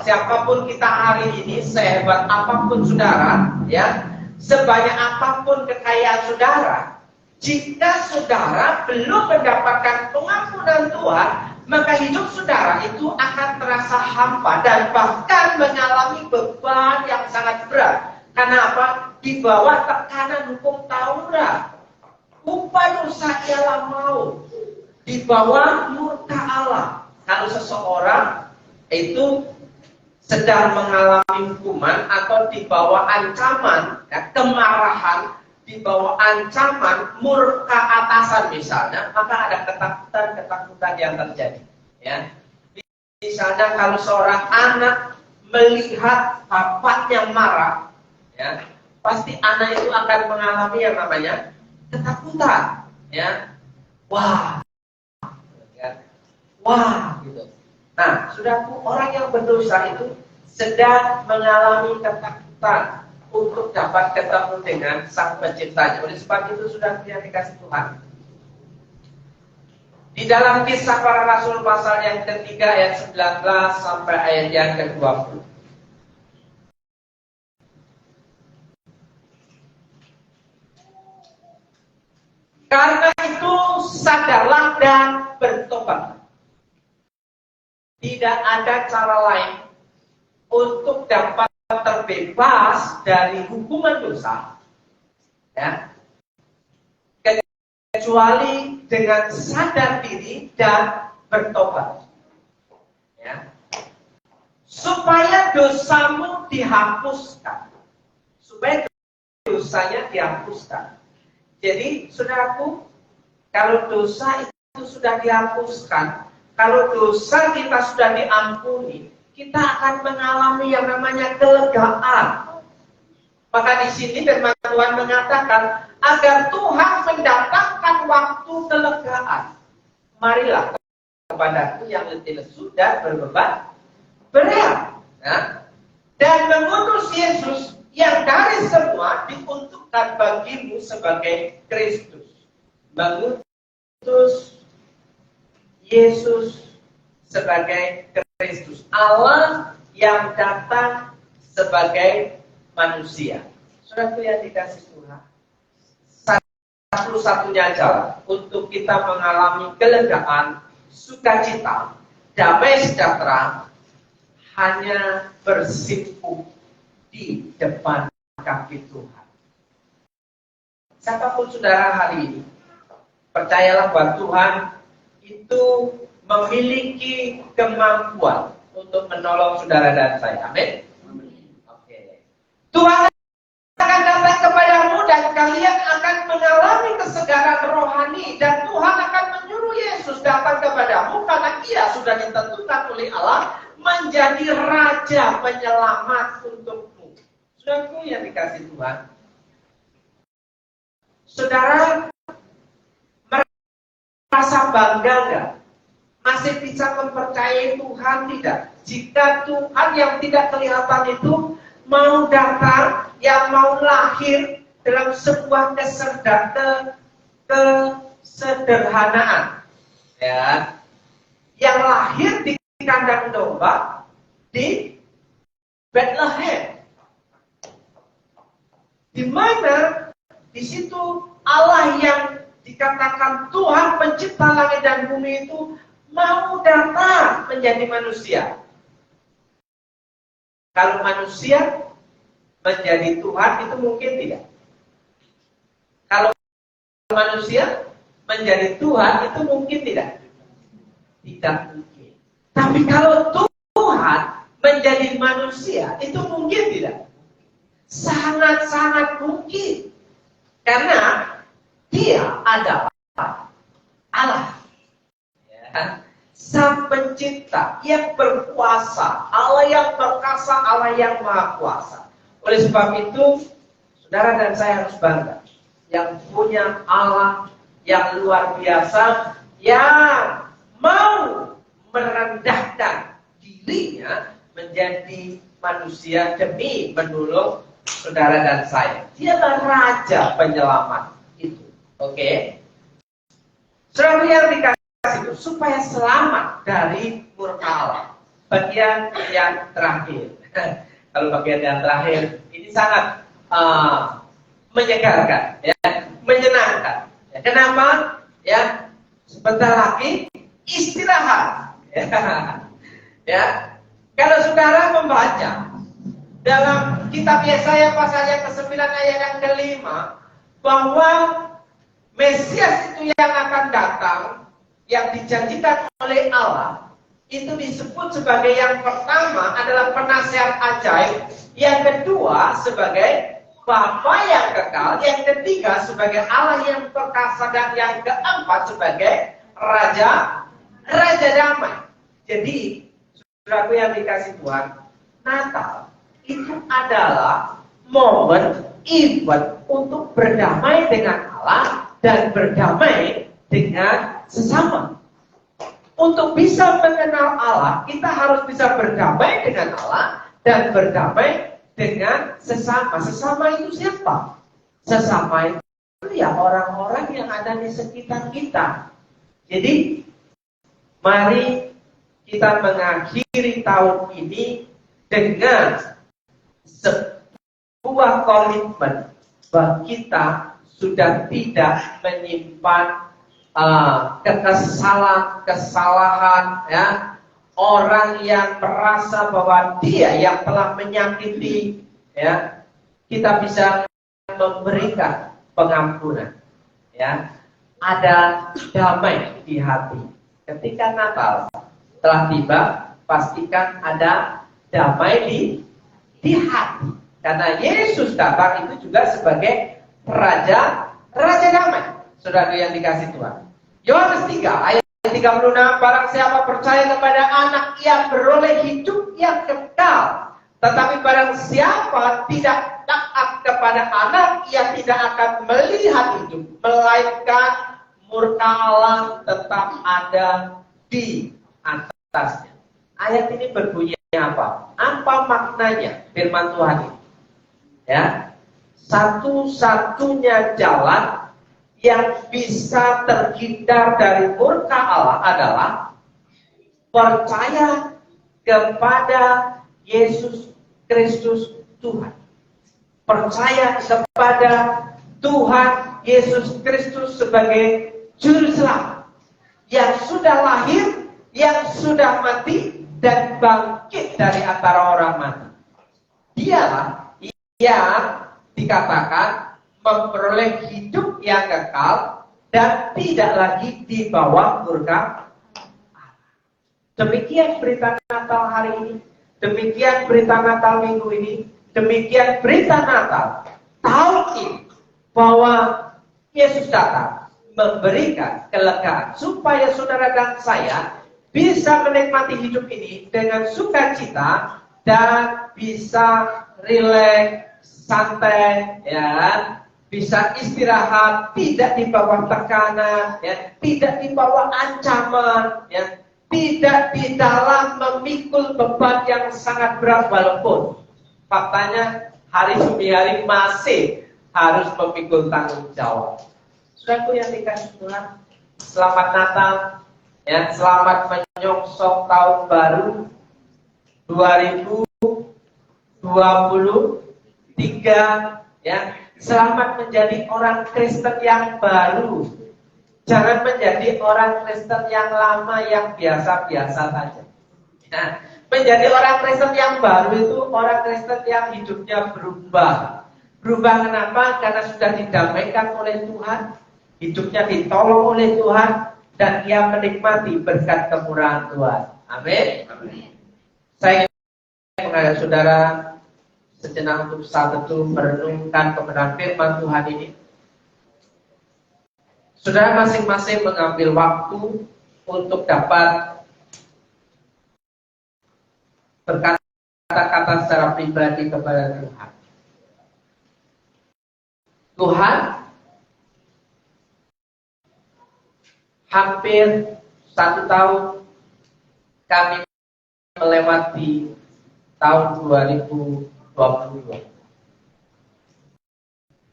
Speaker 2: Siapapun kita hari ini, sehebat apapun saudara, ya, sebanyak apapun kekayaan saudara, jika saudara belum mendapatkan pengampunan Tuhan, maka hidup saudara itu akan terasa hampa dan bahkan mengalami beban yang sangat berat. Karena apa? Di bawah tekanan hukum Taurat. Upah dosa ialah maut. Di bawah murka Allah. Kalau seseorang itu sedang mengalami hukuman atau di bawah ancaman, ya, kemarahan, di bawah ancaman murka atasan misalnya, maka ada ketakutan yang terjadi. Ya. Misalnya kalau seorang anak melihat bapaknya marah, ya, pasti anak itu akan mengalami yang namanya ketakutan. Ya. Wah, ya. Wah, gitu. Nah, saudaraku, orang yang berdosa itu sedang mengalami ketakutan untuk dapat ketemu dengan Sang Penciptanya. Oleh sebab itu sudah punya dikasih Tuhan. Di dalam Kisah Para Rasul pasal yang ketiga ayat 19 sampai ayat yang ke-20. Karena itu sadarlah dan bertobat. Tidak ada cara lain untuk dapat terbebas dari hukuman dosa, ya, kecuali dengan sadar diri dan bertobat, ya, supaya dosamu dihapuskan, supaya dosanya dihapuskan. Jadi, saudaraku, kalau dosa itu sudah dihapuskan, kalau dosa kita sudah diampuni, kita akan mengalami yang namanya kelegaan. Maka di sini firman Tuhan mengatakan agar Tuhan mendatangkan waktu kelegaan. Marilah kepadaku yang letih lesu dan berbeban berat, ya, dan mengutus Yesus yang dari semua diuntukkan bagimu sebagai Kristus. Mengutus Yesus sebagai Kristus, Allah yang datang sebagai manusia. Saudara yang dikasih Tuhan, satu-satunya jalan untuk kita mengalami kelegaan, sukacita, damai sejahtera, hanya bersimpuh di depan kaki Tuhan. Siapapun saudara hari ini, percayalah bahwa Tuhan itu memiliki kemampuan untuk menolong saudara dan saya. Amin. Oke. Tuhan akan datang kepadamu dan kalian akan mengalami kesegaran rohani dan Tuhan akan menyuruh Yesus datang kepadamu karena Ia sudah ditentukan oleh Allah menjadi Raja Penyelamat untukmu. Saudaraku yang dikasih Tuhan, saudara merasa bangga enggak? Masih bisa mempercayai Tuhan tidak? Jika Tuhan yang tidak kelihatan itu mau datang, yang mau lahir dalam sebuah kesederhanaan, ya, yang lahir di kandang domba di Bethlehem, di mana di situ Allah yang dikatakan Tuhan pencipta langit dan bumi itu mau datang menjadi manusia. Kalau manusia menjadi Tuhan itu mungkin tidak. Kalau manusia menjadi Tuhan itu mungkin tidak. Tidak mungkin. Tapi kalau Tuhan menjadi manusia itu mungkin tidak. Sangat-sangat mungkin. Karena Dia adalah Allah. Ya. Sang pencipta yang berkuasa, Allah yang perkasa, Allah yang maha kuasa. Oleh sebab itu, saudara dan saya harus bangga yang punya Allah yang luar biasa, yang mau merendahkan dirinya menjadi manusia demi menolong saudara dan saya. Dialah Raja Penyelamat itu. Oke? Saudara yang dikasih itu supaya selamat dari murka Allah. Bagian yang terakhir. Kalau bagian yang terakhir ini sangat menyegarkan, ya, menyenangkan. Ya, kenapa? Ya, sebentar lagi istirahat. Ya. Kalau saudara membaca dalam kitab Yesaya pasal yang ke-9 ayat yang ke-5 bahwa Mesias itu yang akan datang, yang dijanjikan oleh Allah, itu disebut sebagai yang pertama adalah penasihat ajaib, yang kedua sebagai Bapa yang kekal, yang ketiga sebagai Allah yang perkasa, dan yang keempat sebagai Raja Damai. Jadi, saudaraku yang dikasih Tuhan, Natal itu adalah momen event untuk berdamai dengan Allah dan berdamai dengan sesama. Untuk bisa mengenal Allah, kita harus bisa berdamai dengan Allah dan berdamai dengan sesama. Sesama itu siapa? Sesama itu ya orang-orang yang ada di sekitar kita. Jadi, mari kita mengakhiri tahun ini dengan sebuah komitmen bahwa kita sudah tidak menyimpan kesalahan, ya, orang yang merasa bahwa dia yang telah menyakiti, ya, kita bisa memberikan pengampunan, ya, ada damai di hati. Ketika Natal telah tiba, pastikan ada damai di hati, karena Yesus datang itu juga sebagai Raja Damai. Saudara yang dikasih Tuhan, Yohanes 3 ayat 36, barang siapa percaya kepada anak, ia beroleh hidup yang kekal. Tetapi barang siapa tidak taat kepada anak, ia tidak akan melihat hidup, melainkan murka Allah tetap ada di atasnya. Ayat ini berbunyi apa? Apa maknanya firman Tuhan ini? Ya, satu-satunya jalan yang bisa terhindar dari murka Allah adalah percaya kepada Yesus Kristus Tuhan. Percaya kepada Tuhan Yesus Kristus sebagai Juru Selamat yang sudah lahir, yang sudah mati, dan bangkit dari antara orang mati. Dialah yang dikatakan memperoleh hidup yang kekal dan tidak lagi di bawah murka. Demikian berita Natal hari ini, demikian berita Natal minggu ini, demikian berita Natal tahun ini, bahwa Yesus datang memberikan kelegaan supaya saudara dan saya bisa menikmati hidup ini dengan sukacita dan bisa rileks, santai, ya, bisa istirahat, tidak di bawah tekanan, ya, tidak di bawah ancaman, ya, tidak di dalam memikul beban yang sangat berat, walaupun faktanya hari demi hari masih harus memikul tanggung jawab. Saudaraku yang dikasih Tuhan, selamat Natal, ya, selamat menyongsong tahun baru 2023, ya. Selamat menjadi orang Kristen yang baru. Jangan menjadi orang Kristen yang lama, yang biasa-biasa saja. Nah, menjadi orang Kristen yang baru itu orang Kristen yang hidupnya berubah. Berubah kenapa? Karena sudah didamaikan oleh Tuhan, hidupnya ditolong oleh Tuhan, dan ia menikmati berkat kemurahan Tuhan. Amin. Saya ingin mengajak saudara sejenak untuk saat itu merenungkan kebenaran firman Tuhan ini. Saudara masing-masing mengambil waktu untuk dapat berkata-kata secara pribadi kepada Tuhan. Tuhan, hampir 1 tahun kami melewati tahun 2022.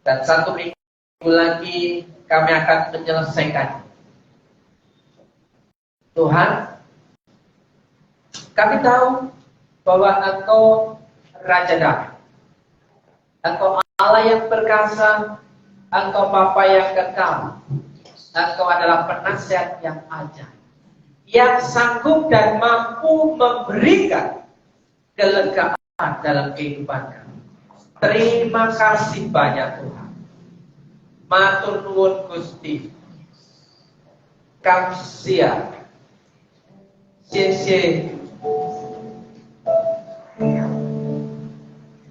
Speaker 2: Dan 1 minggu lagi kami akan menyelesaikan. Tuhan, kami tahu bahwa Engkau Raja Damai. Engkau Allah yang perkasa, Engkau Bapa yang kekal. Engkau adalah penasihat yang ajaib, yang sanggup dan mampu memberikan kelegaan dalam kehidupan kami. Terima kasih banyak Tuhan. Matur nuwun Gusti. Kamsia. Xie.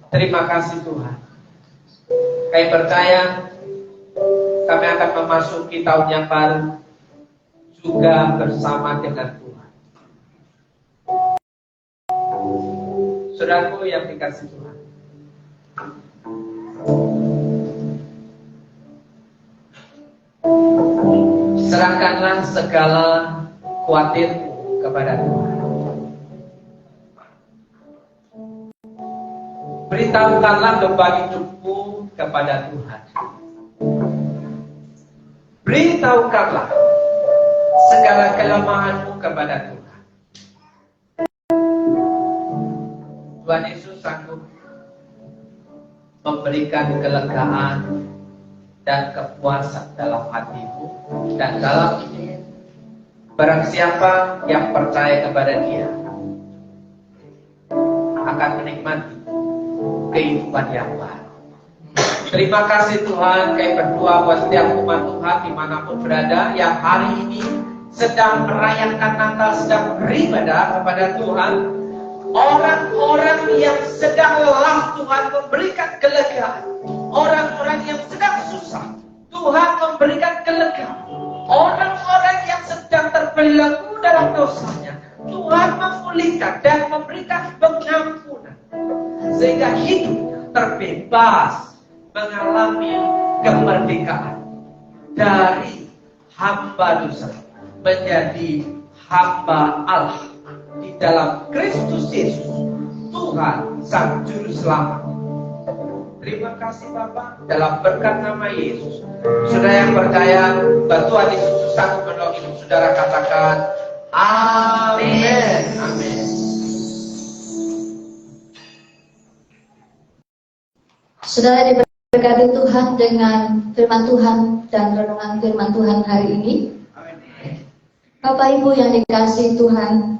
Speaker 2: Terima kasih Tuhan. Kami percaya kami akan memasuki tahun yang baru juga bersama dengan Tuhan. Saudaraku yang dikasihi Tuhan, serahkanlah segala khawatirmu kepada Tuhan. Beritahukanlah beban hidupmu kepada Tuhan. Beritahukanlah segala kelemahanmu kepada Tuhan. Tuhan Yesus sanggup memberikan kelegaan dan kepuasan dalam hatimu dan dalam hidupmu. Barang siapa yang percaya kepada Dia akan menikmati kehidupan yang baru. Terima kasih Tuhan, kami berdoa buat setiap umat Tuhan dimanapun berada yang hari ini sedang merayakan Natal, sedang beribadah kepada Tuhan. Orang-orang yang sedang lelah, Tuhan memberikan kelegaan. Orang-orang yang sedang susah, Tuhan memberikan kelegaan. Orang-orang yang sedang terbelenggu dalam dosanya, Tuhan memulihkan dan memberikan pengampunan, sehingga hidup terbebas, mengalami kemerdekaan dari hamba dosa menjadi hamba Allah di dalam Kristus Yesus, Tuhan Sang Juru Selamat. Terima kasih Bapa, dalam berkat nama Yesus. Saudara yang percaya bahwa Tuhan Yesus sanggup menolong hidup saudara, katakan amin. Amin.
Speaker 3: Saudara diberkati Tuhan dengan firman Tuhan dan renungan firman Tuhan hari ini. Bapak Ibu yang dikasihi Tuhan,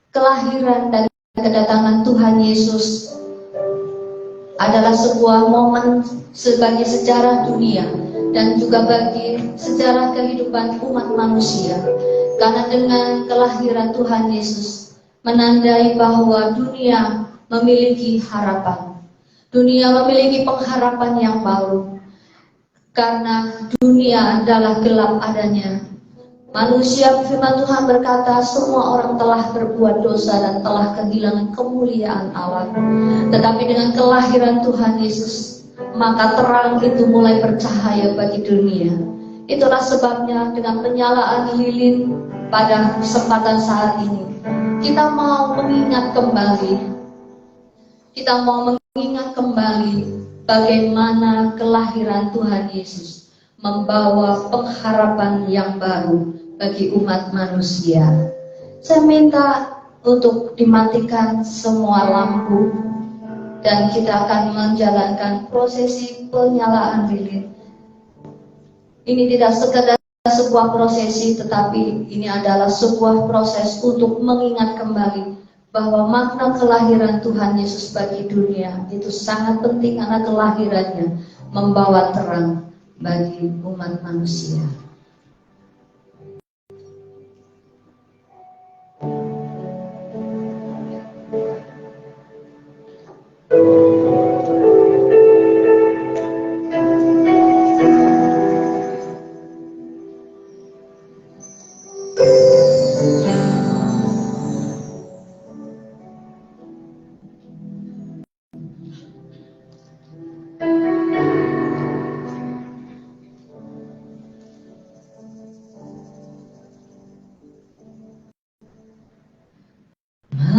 Speaker 3: kelahiran dan kedatangan Tuhan Yesus adalah sebuah momen sebagai sejarah dunia dan juga bagi sejarah kehidupan umat manusia. Karena dengan kelahiran Tuhan Yesus menandai bahwa dunia memiliki harapan. Dunia memiliki pengharapan yang baru. Karena dunia adalah gelap adanya. Manusia, firman Tuhan berkata, semua orang telah berbuat dosa dan telah kehilangan kemuliaan Allah. Tetapi dengan kelahiran Tuhan Yesus, maka terang itu mulai bercahaya bagi dunia. Itulah sebabnya dengan penyalaan lilin pada kesempatan saat ini, kita mau mengingat kembali bagaimana kelahiran Tuhan Yesus membawa pengharapan yang baru bagi umat manusia. Saya minta untuk dimatikan semua lampu dan kita akan menjalankan prosesi penyalaan lilin. Ini tidak sekedar sebuah prosesi, tetapi ini adalah sebuah proses untuk mengingat kembali bahwa makna kelahiran Tuhan Yesus bagi dunia itu sangat penting, karena kelahirannya membawa terang bagi umat manusia.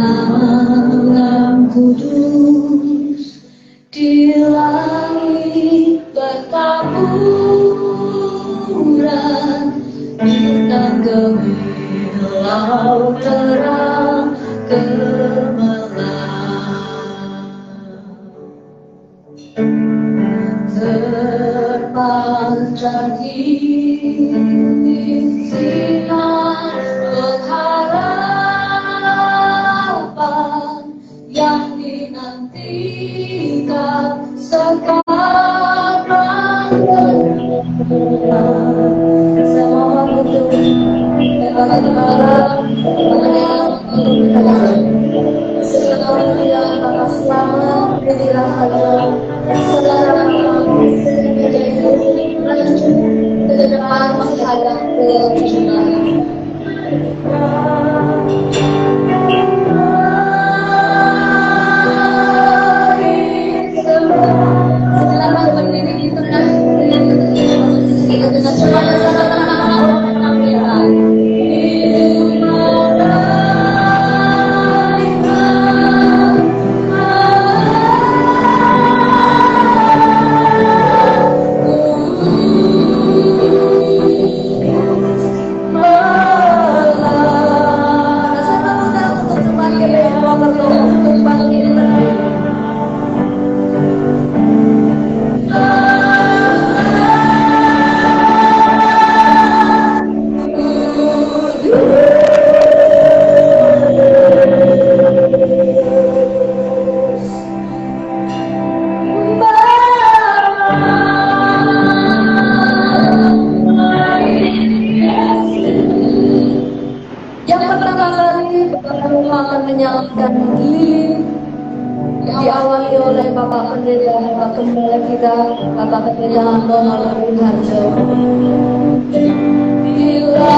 Speaker 3: Malam kudus di langit bertaburan, bintang gemilang terang gemerlap, terpancar sinar Bapak Kepala, sekarang yang Bapak selamat, berilah Allah, sekarang lanjut ke depan menghadap ke Tuhan. Selamat berdiri di tengah kita dengan semuanya sama-sama penampilan. Yang pertama kali Bapak akan menyalakan lilin, diawali oleh Bapak Pendeta Bapak Gembala kita, Bapak Pendeta Romo Harjo. Bila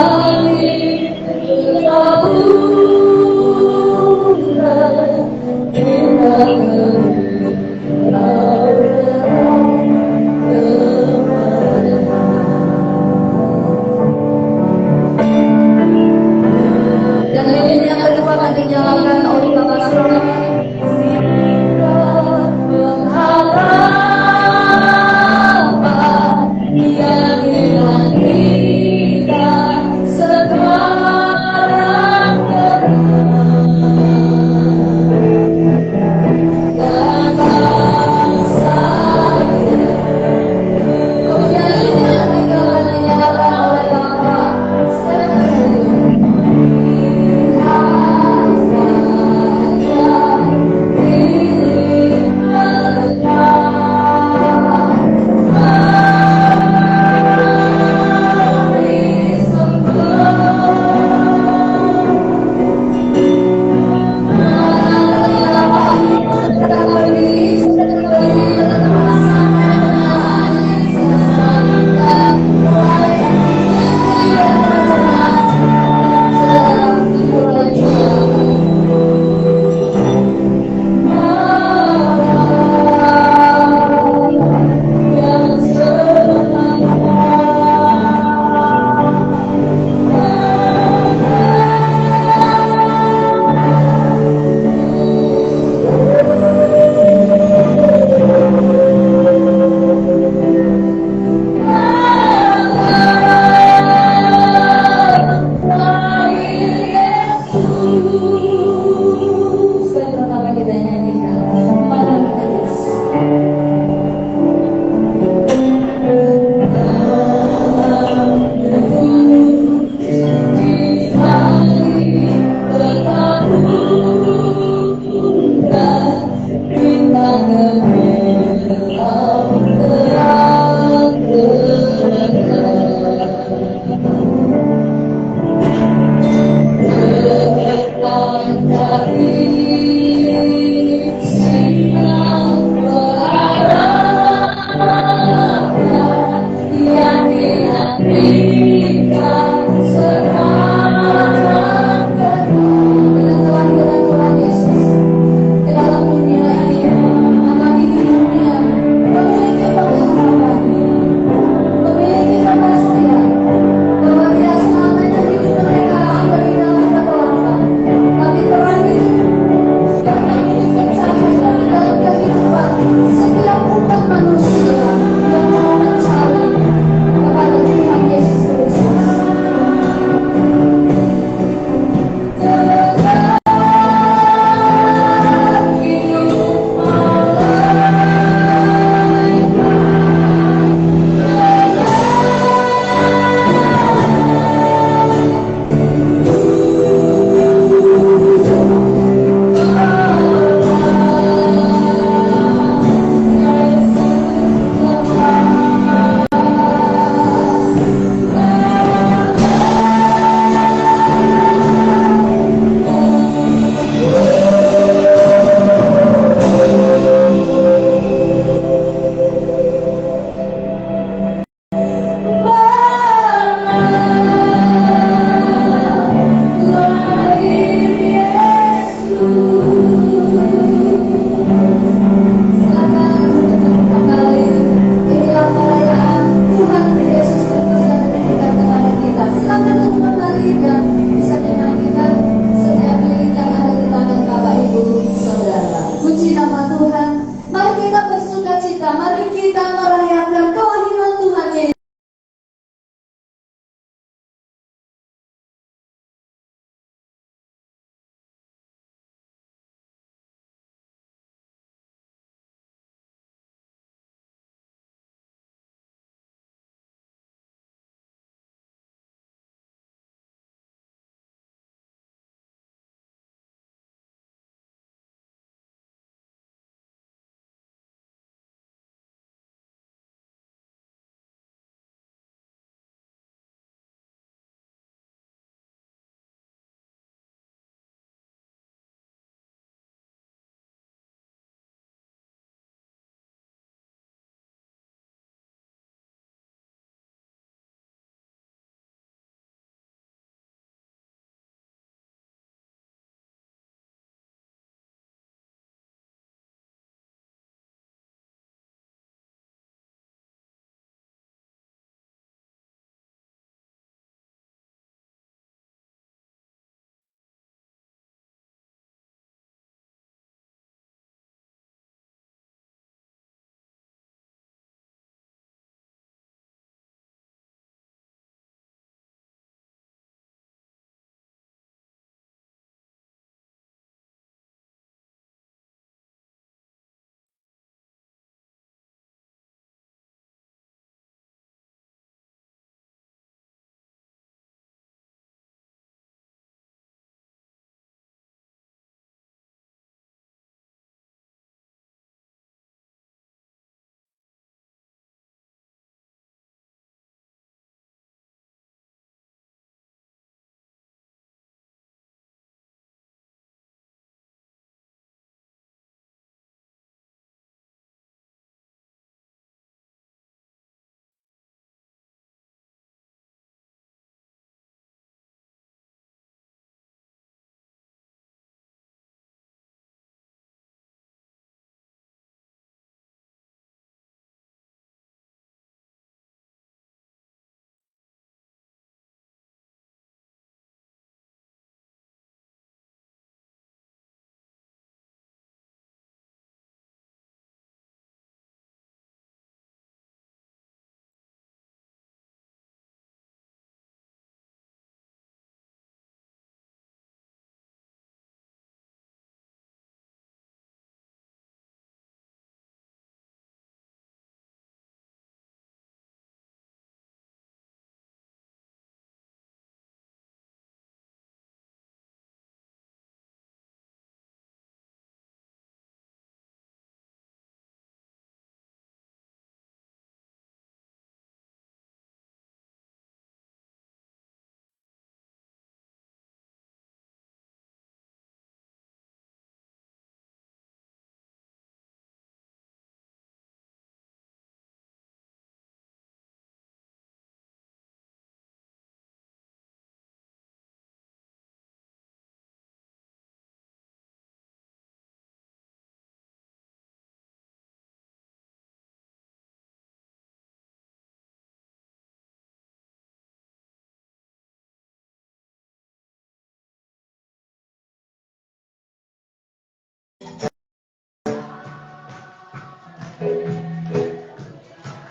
Speaker 3: dan lilin yang kedua akan dinyalakan oleh Bapak Selamat. Yang hilang kita sekarang.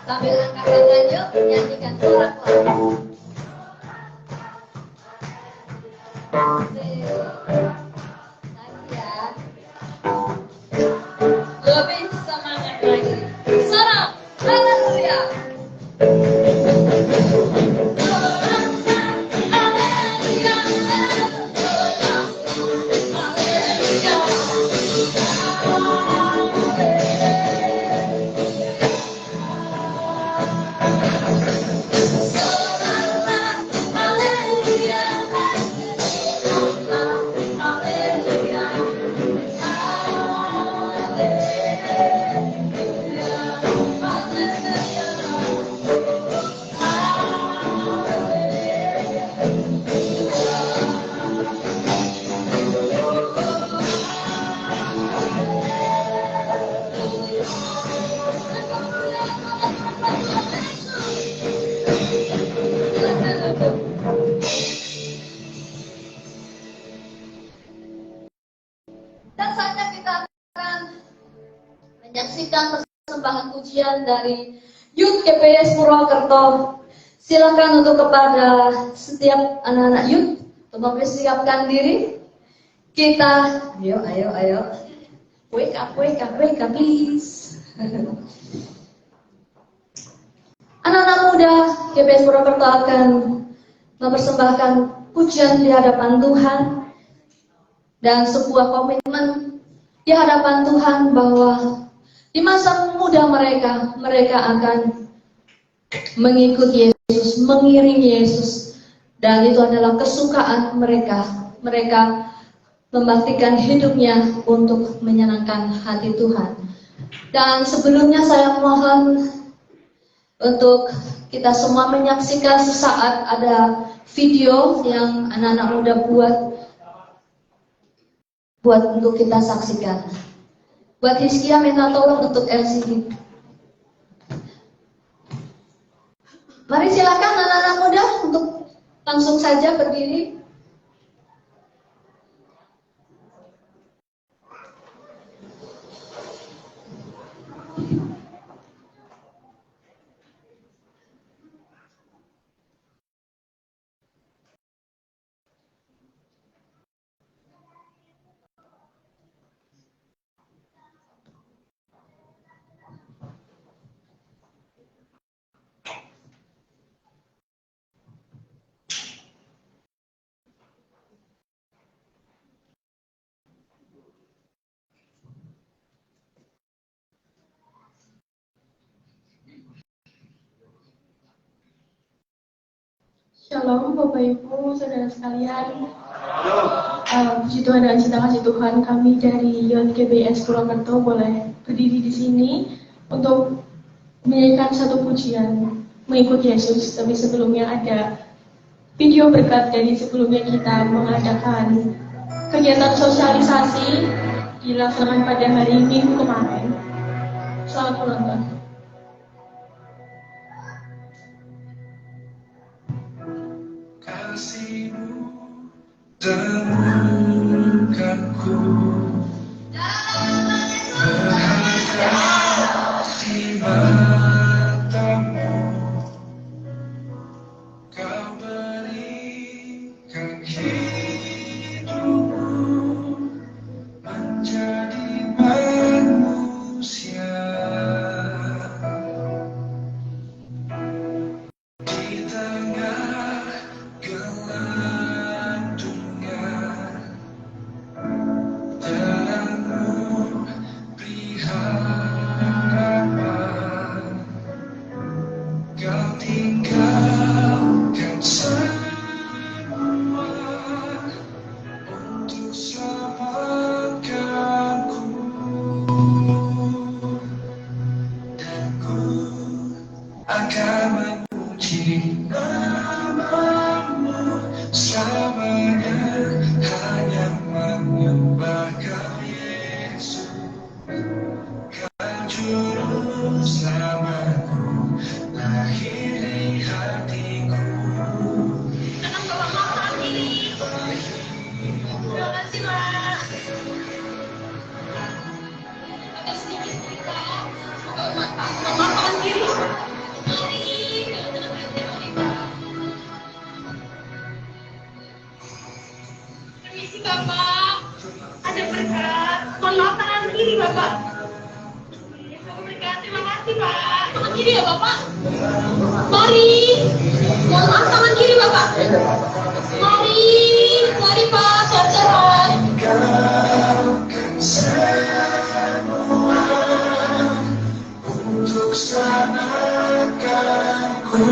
Speaker 3: Sambil angkat tangan yuk, nyanyikan suara-suara. Lagi ya. Lebih semangat lagi. Salam, haleluya. Dan saatnya kita akan menyaksikan persembahan pujian dari Youth GPS Purwokerto. Silakan untuk kepada setiap anak-anak youth untuk mempersiapkan diri. Kita, ayo. Wake up, please. Anak-anak muda GPS Purwokerto akan mempersembahkan pujian di hadapan Tuhan dan sebuah komitmen di hadapan Tuhan bahwa di masa muda mereka akan mengikuti Yesus, mengiringi Yesus, dan itu adalah kesukaan mereka. Mereka membaktikan hidupnya untuk menyenangkan hati Tuhan. Dan sebelumnya saya mohon untuk kita semua menyaksikan sesaat ada video yang anak-anak muda buat untuk kita saksikan. Buat Hizkia minta tolong untuk LCD. Mari silakan anak-anak muda untuk langsung saja berdiri.
Speaker 4: Shalom Bapak Ibu, Saudara sekalian. Puji Tuhan dan cinta kasih Tuhan, kami dari Youth GBS Purwokerto boleh berdiri di sini untuk menyanyikan satu pujian mengikut Yesus. Tapi sebelumnya ada video berkat dari sebelumnya kita mengadakan kegiatan sosialisasi dilaksanakan pada hari Minggu kemarin. Selamat menonton.
Speaker 5: Kasih-Mu temukanku berharap di mata-Mu, Kau berikan hidupmu menjadi manusia. Di tengah gelap dunia, terang-Mu beri harapan. Kau tinggalkan semua untuk selamatkanku, dan ku akan memuji nama-Mu selamanya, hanya menyembah Kau Yesus, Kau Juru Selamatku, lahir di hatiku. Terima kasih, Mas.
Speaker 4: Bapak. Ada berkat. Mohon maaf tangan kiri Bapak. Berkat. Terima kasih Pak. Tangan kiri ya Bapak. Mari. Mohon maaf tangan kiri Bapak. Mari. Mari Pak. Sehat-sehat.
Speaker 5: Untuk selamatkanku.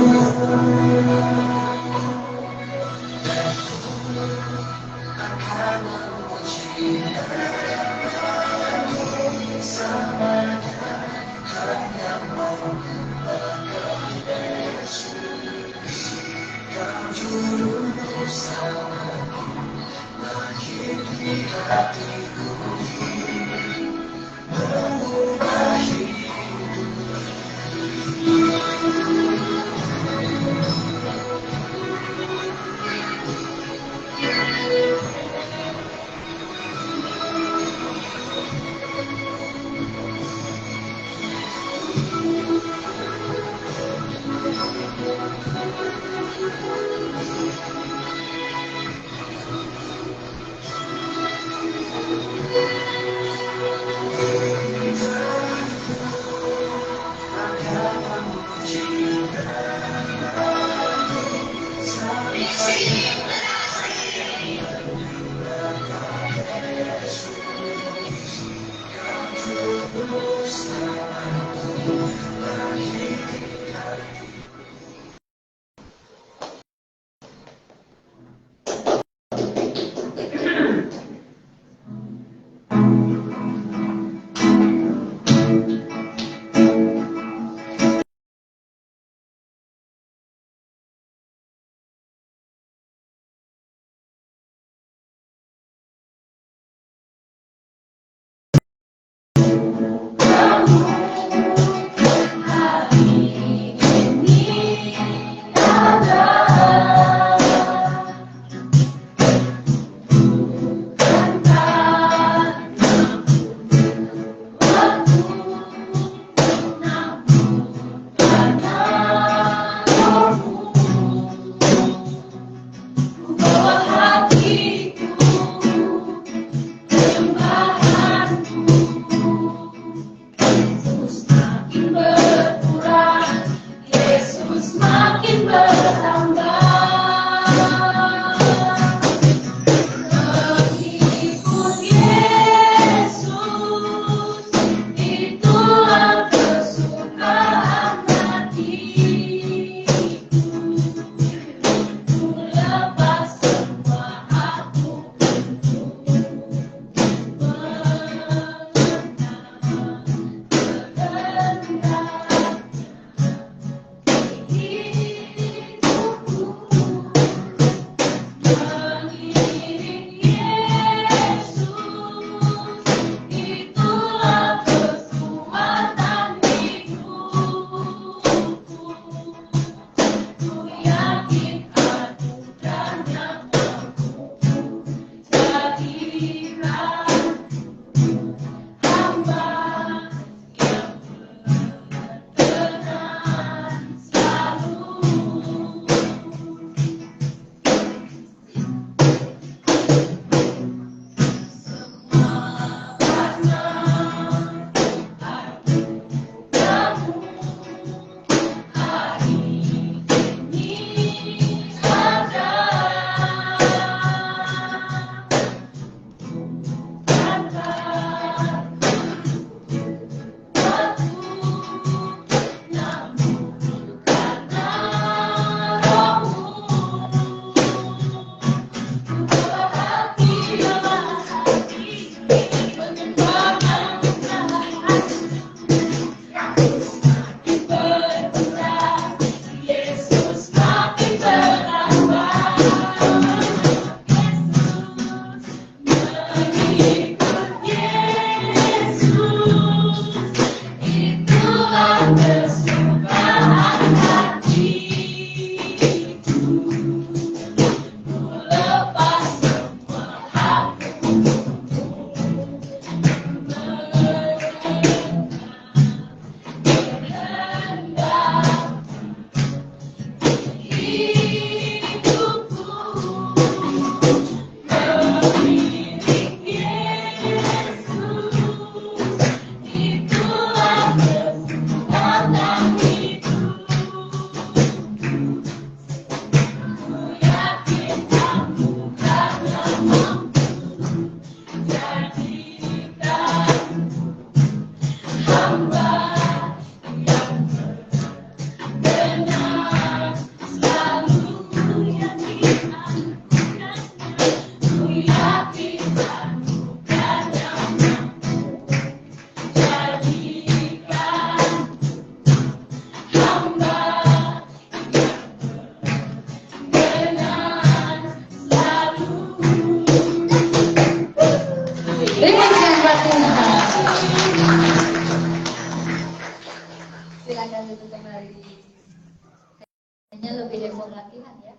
Speaker 3: lebih heboh latihan ya.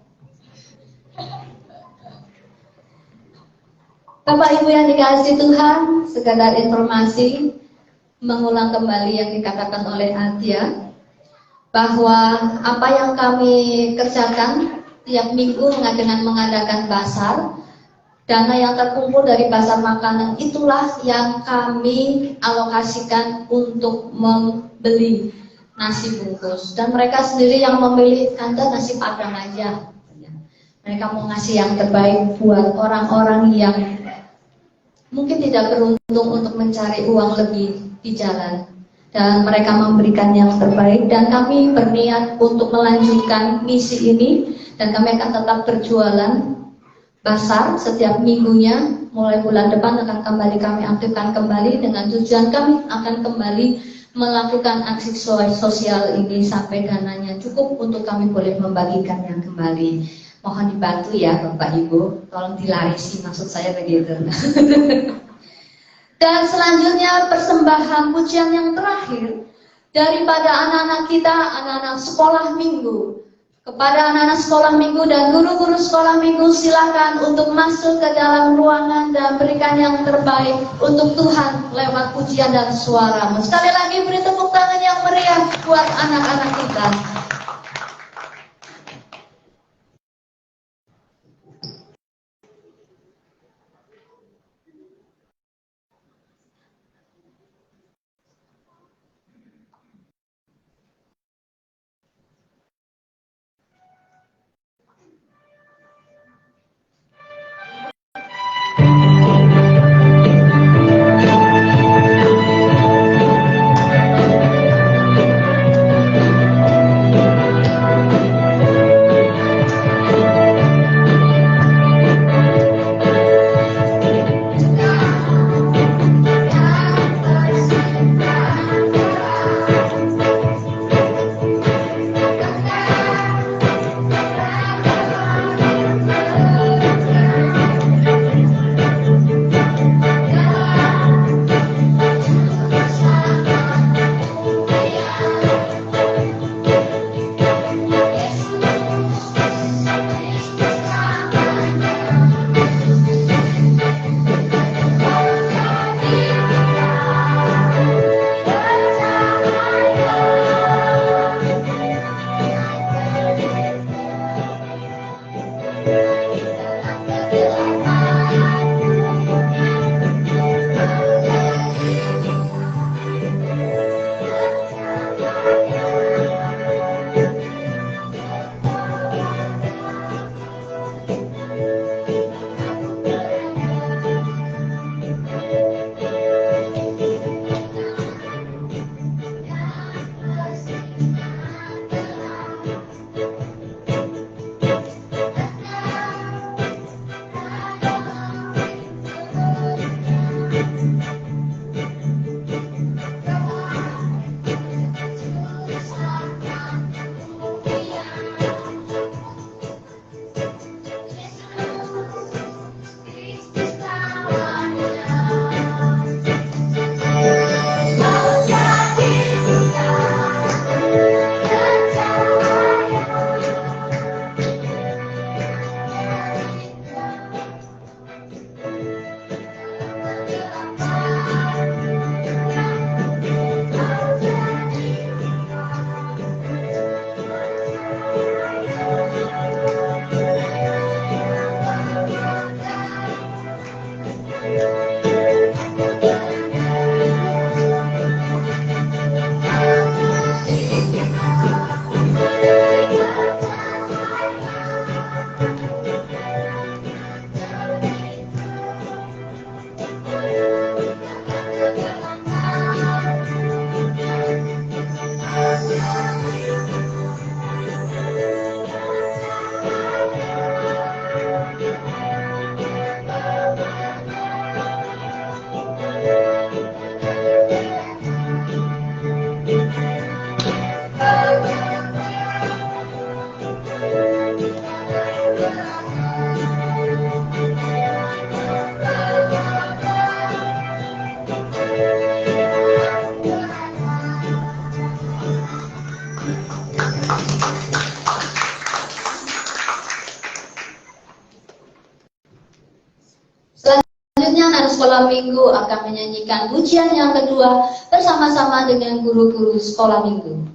Speaker 3: Bapak Ibu yang dikasihi Tuhan, sekedar informasi mengulang kembali yang dikatakan oleh Atia, bahwa apa yang kami kerjakan tiap minggu dengan mengadakan basar, dana yang terkumpul dari basar makanan itulah yang kami alokasikan untuk membeli nasi bungkus. Dan mereka sendiri yang memilih, Tante nasi padang aja. Mereka mau ngasih yang terbaik buat orang-orang yang mungkin tidak beruntung untuk mencari uang lebih di jalan. Dan mereka memberikan yang terbaik, dan kami berniat untuk melanjutkan misi ini, dan kami akan tetap berjualan basar setiap minggunya. Mulai bulan depan akan kembali kami aktifkan kembali, dengan tujuan kami akan kembali melakukan aksi sosial ini sampai dananya cukup untuk kami boleh membagikannya kembali. Mohon dibantu ya Bapak Ibu, tolong dilarisi, maksud saya begitu. Dan selanjutnya persembahan pujian yang terakhir daripada anak-anak kita, anak-anak sekolah minggu. Kepada anak-anak sekolah minggu dan guru-guru sekolah minggu, silakan untuk masuk ke dalam ruangan dan berikan yang terbaik untuk Tuhan lewat pujian dan suaramu. Sekali lagi beri tepuk tangan yang meriah buat anak-anak kita. Selanjutnya anak sekolah minggu akan menyanyikan pujian yang kedua bersama-sama dengan guru-guru sekolah minggu.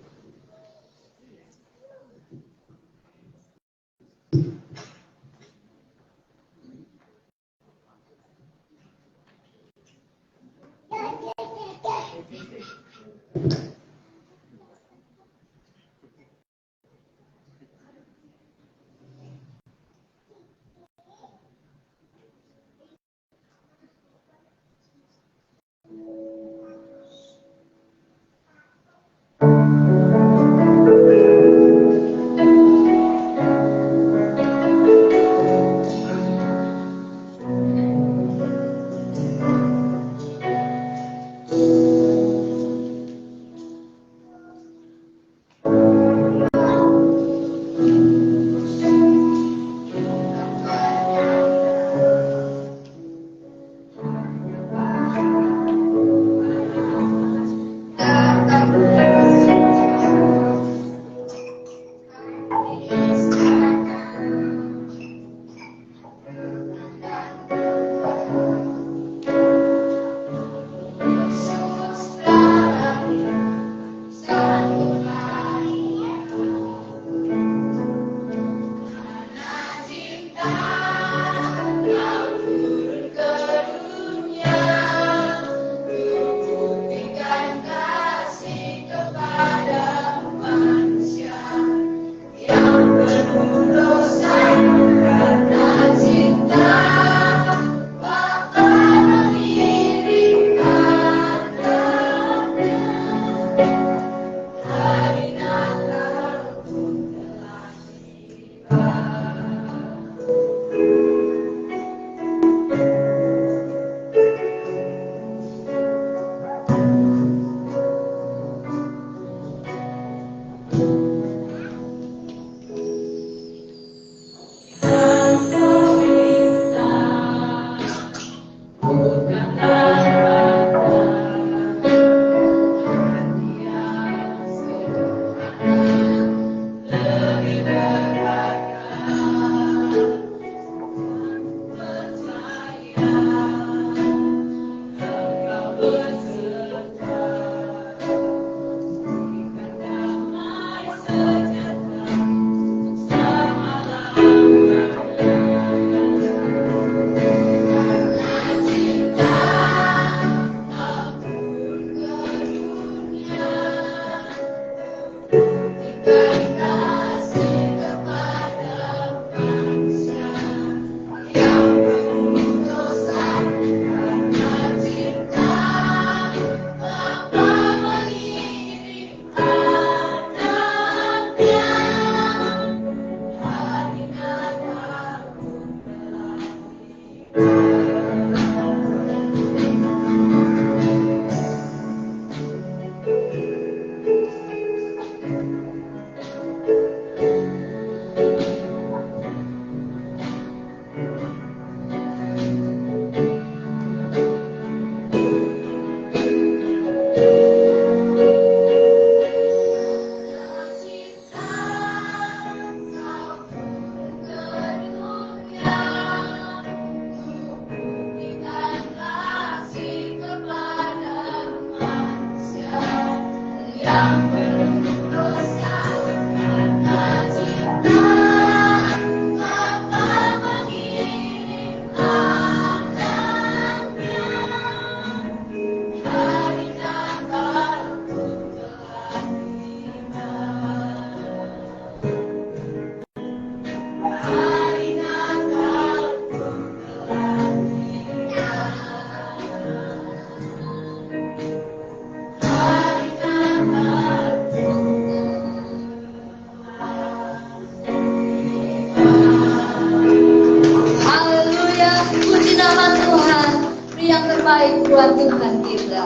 Speaker 3: buat Tuhan kita.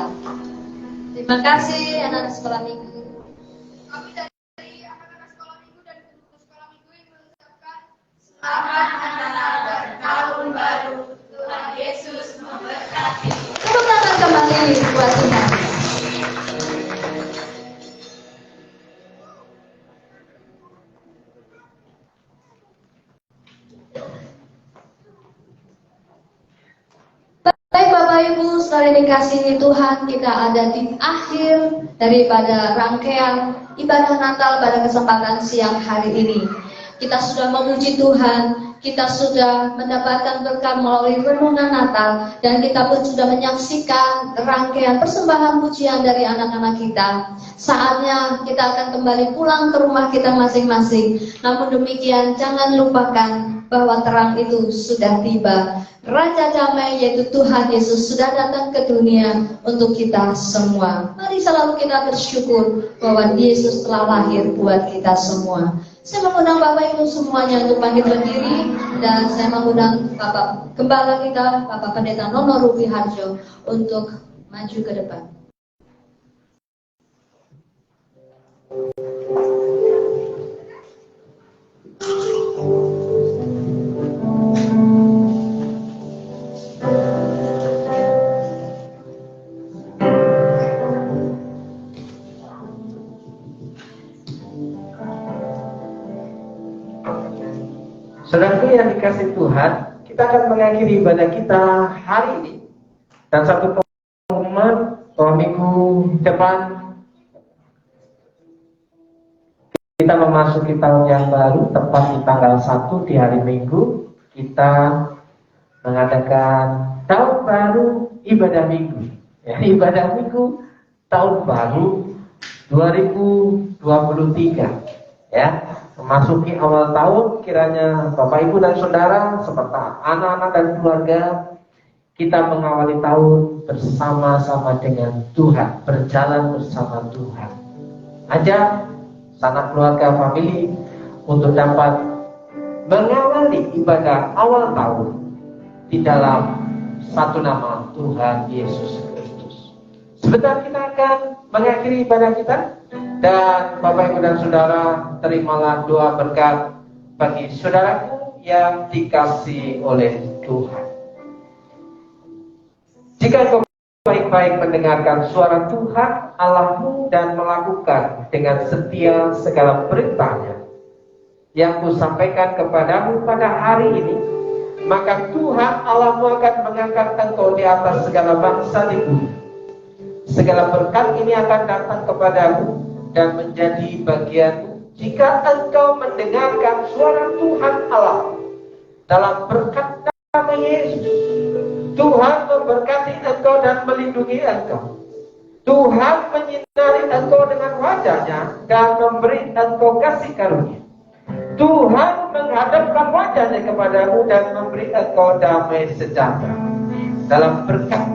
Speaker 3: Terima kasih anak-anak sekolah minggu.
Speaker 6: Kami dari anak-anak sekolah minggu dan guru sekolah minggu yang mengucapkan selamat Natal dan Tahun Baru. Tuhan Yesus memberkati.
Speaker 3: Tepuk tangan kembali buat Tuhan. Bapak Ibu, saudara dikasihi Tuhan, kita ada di akhir daripada rangkaian ibadah Natal pada kesempatan siang hari ini. Kita sudah memuji Tuhan, kita sudah mendapatkan berkat melalui renungan Natal, dan kita pun sudah menyaksikan rangkaian persembahan pujian dari anak-anak kita. Saatnya kita akan kembali pulang ke rumah kita masing-masing. Namun demikian, jangan lupakan bahwa terang itu sudah tiba. Raja damai yaitu Tuhan Yesus sudah datang ke dunia untuk kita semua. Mari selalu kita bersyukur bahwa Yesus telah lahir buat kita semua. Saya mengundang Bapak Ibu semuanya untuk bangkit berdiri, dan saya mengundang Bapak Gembala kita, Bapak Pendeta Nono Ruby Harjo, untuk maju ke depan.
Speaker 2: Saudaraku yang dikasih Tuhan, kita akan mengakhiri ibadah kita hari ini. Dan satu pengumuman bahwa minggu depan kita memasuki tahun yang baru, tepat di tanggal 1 di hari Minggu, kita mengadakan tahun baru ibadah minggu. Ya, ibadah minggu tahun baru 2023. Ya, memasuki awal tahun, kiranya Bapak Ibu dan Saudara serta anak-anak dan keluarga kita mengawali tahun bersama-sama dengan Tuhan, berjalan bersama Tuhan. Ajak sanak keluarga famili untuk dapat mengawali ibadah awal tahun di dalam satu nama Tuhan Yesus Kristus. Sebentar kita akan mengakhiri ibadah kita. Dan Bapak Ibu dan Saudara, terimalah doa berkat bagi saudaraku yang dikasihi oleh Tuhan. Jika engkau baik-baik mendengarkan suara Tuhan Allahmu dan melakukan dengan setia segala perintahnya yang kusampaikan kepadamu pada hari ini, maka Tuhan Allahmu akan mengangkat engkau di atas segala bangsa di bumi. Segala berkat ini akan datang kepadamu dan menjadi bagianmu jika engkau mendengarkan suara Tuhan Allah. Dalam berkat nama Yesus, Tuhan memberkati engkau dan melindungi engkau. Tuhan menyinari engkau dengan wajahnya dan memberi engkau kasih karunia. Tuhan menghadapkan wajahnya kepadamu dan memberi engkau damai sejahtera. Dalam berkat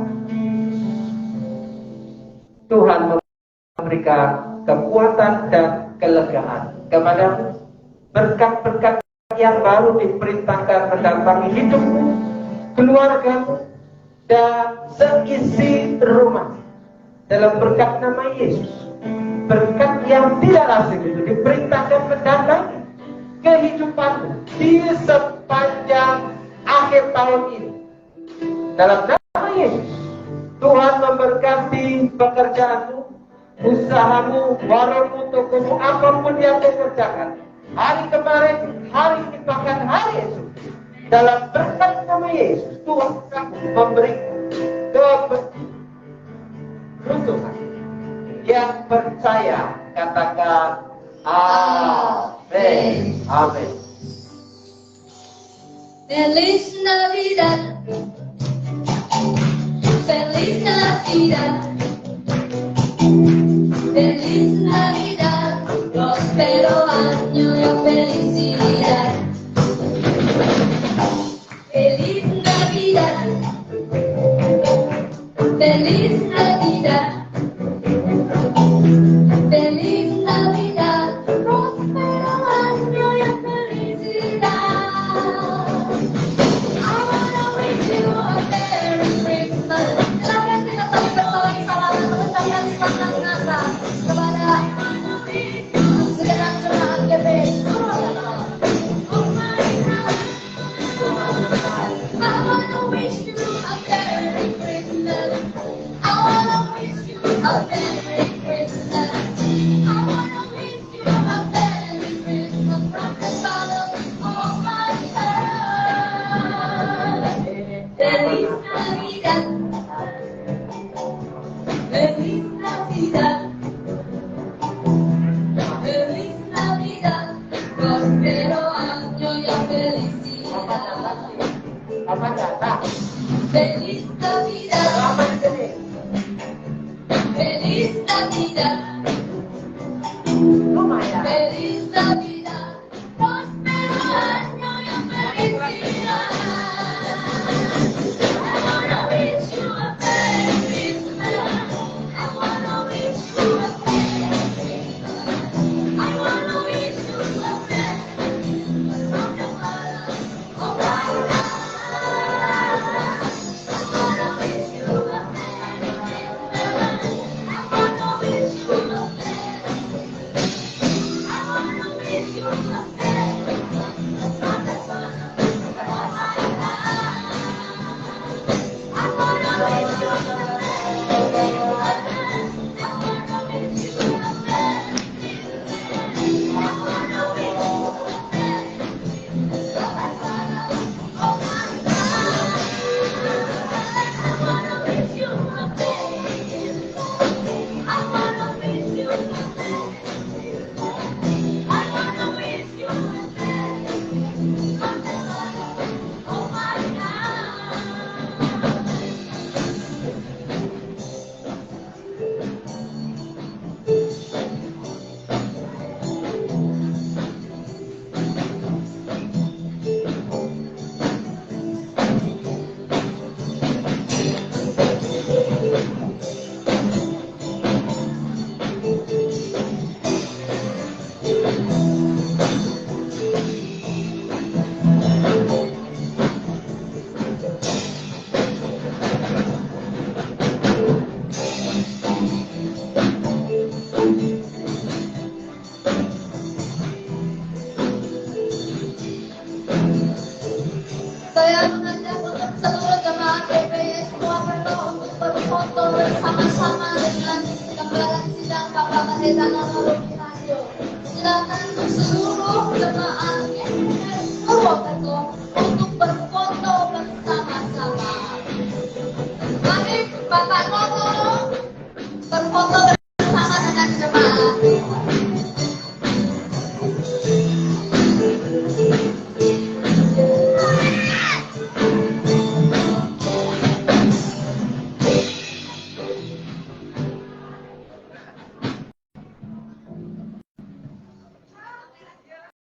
Speaker 2: Tuhan memberikan kekuatan dan kelegaan kepadamu. Berkat-berkat yang baru diperintahkan mendatangi hidupmu, keluargamu, dan seisi rumah. Dalam berkat nama Yesus, berkat yang tidak asing itu diperintahkan mendatangi kehidupanmu di sepanjang akhir tahun ini. Dalam nama Yesus, Tuhan memberkati pekerjaanmu, usahamu, warungmu, tokomu, apapun yang kau kerjakan. Hari kemarin, hari ini, bahkan hari esok. Dalam berkat nama Yesus, Tuhan akan memberi keberuntungan. Yang percaya, katakan amin. Amin.
Speaker 3: Feliz Navidad, Feliz Navidad, Feliz Navidad, próspero año de felicidad. Feliz Navidad, Feliz Navidad, Feliz Navidad, próspero año de felicidad. I wanna wish you a Merry Christmas. La gente no sabe
Speaker 1: Apa kata?
Speaker 3: Feliz Navidad,
Speaker 1: Apa di sini?
Speaker 3: Feliz Navidad,
Speaker 1: Lumayan.
Speaker 3: Feliz Navidad, prospero año yang beristirahat. I wanna wish you a Merry Christmas. I wanna wish you a Merry Christmas. I wanna wish you a Merry Christmas from the bottom of my heart. I wanna wish you a Merry Christmas. I wanna wish you a Merry Christmas. I wanna wish you a Merry Christmas from the bottom of my heart. I wanna wish you a Merry Christmas. I wanna wish you a Merry Christmas. I wanna wish you a Merry Christmas from the bottom of my heart. I wanna wish you a Merry Christmas. I wanna wish you a Merry Christmas. I wanna wish you a Merry Christmas from the bottom of my heart. Saya mengajak untuk seluruh jemaat GBS Purwokerto untuk berfoto bersama-sama dengan gambaran sidang Bapak Pendeta Nono Rukinarjo. Silakan untuk seluruh jemaat GBS Purwokerto untuk berfoto bersama-sama. Mari Bapak Nono berfoto bersama.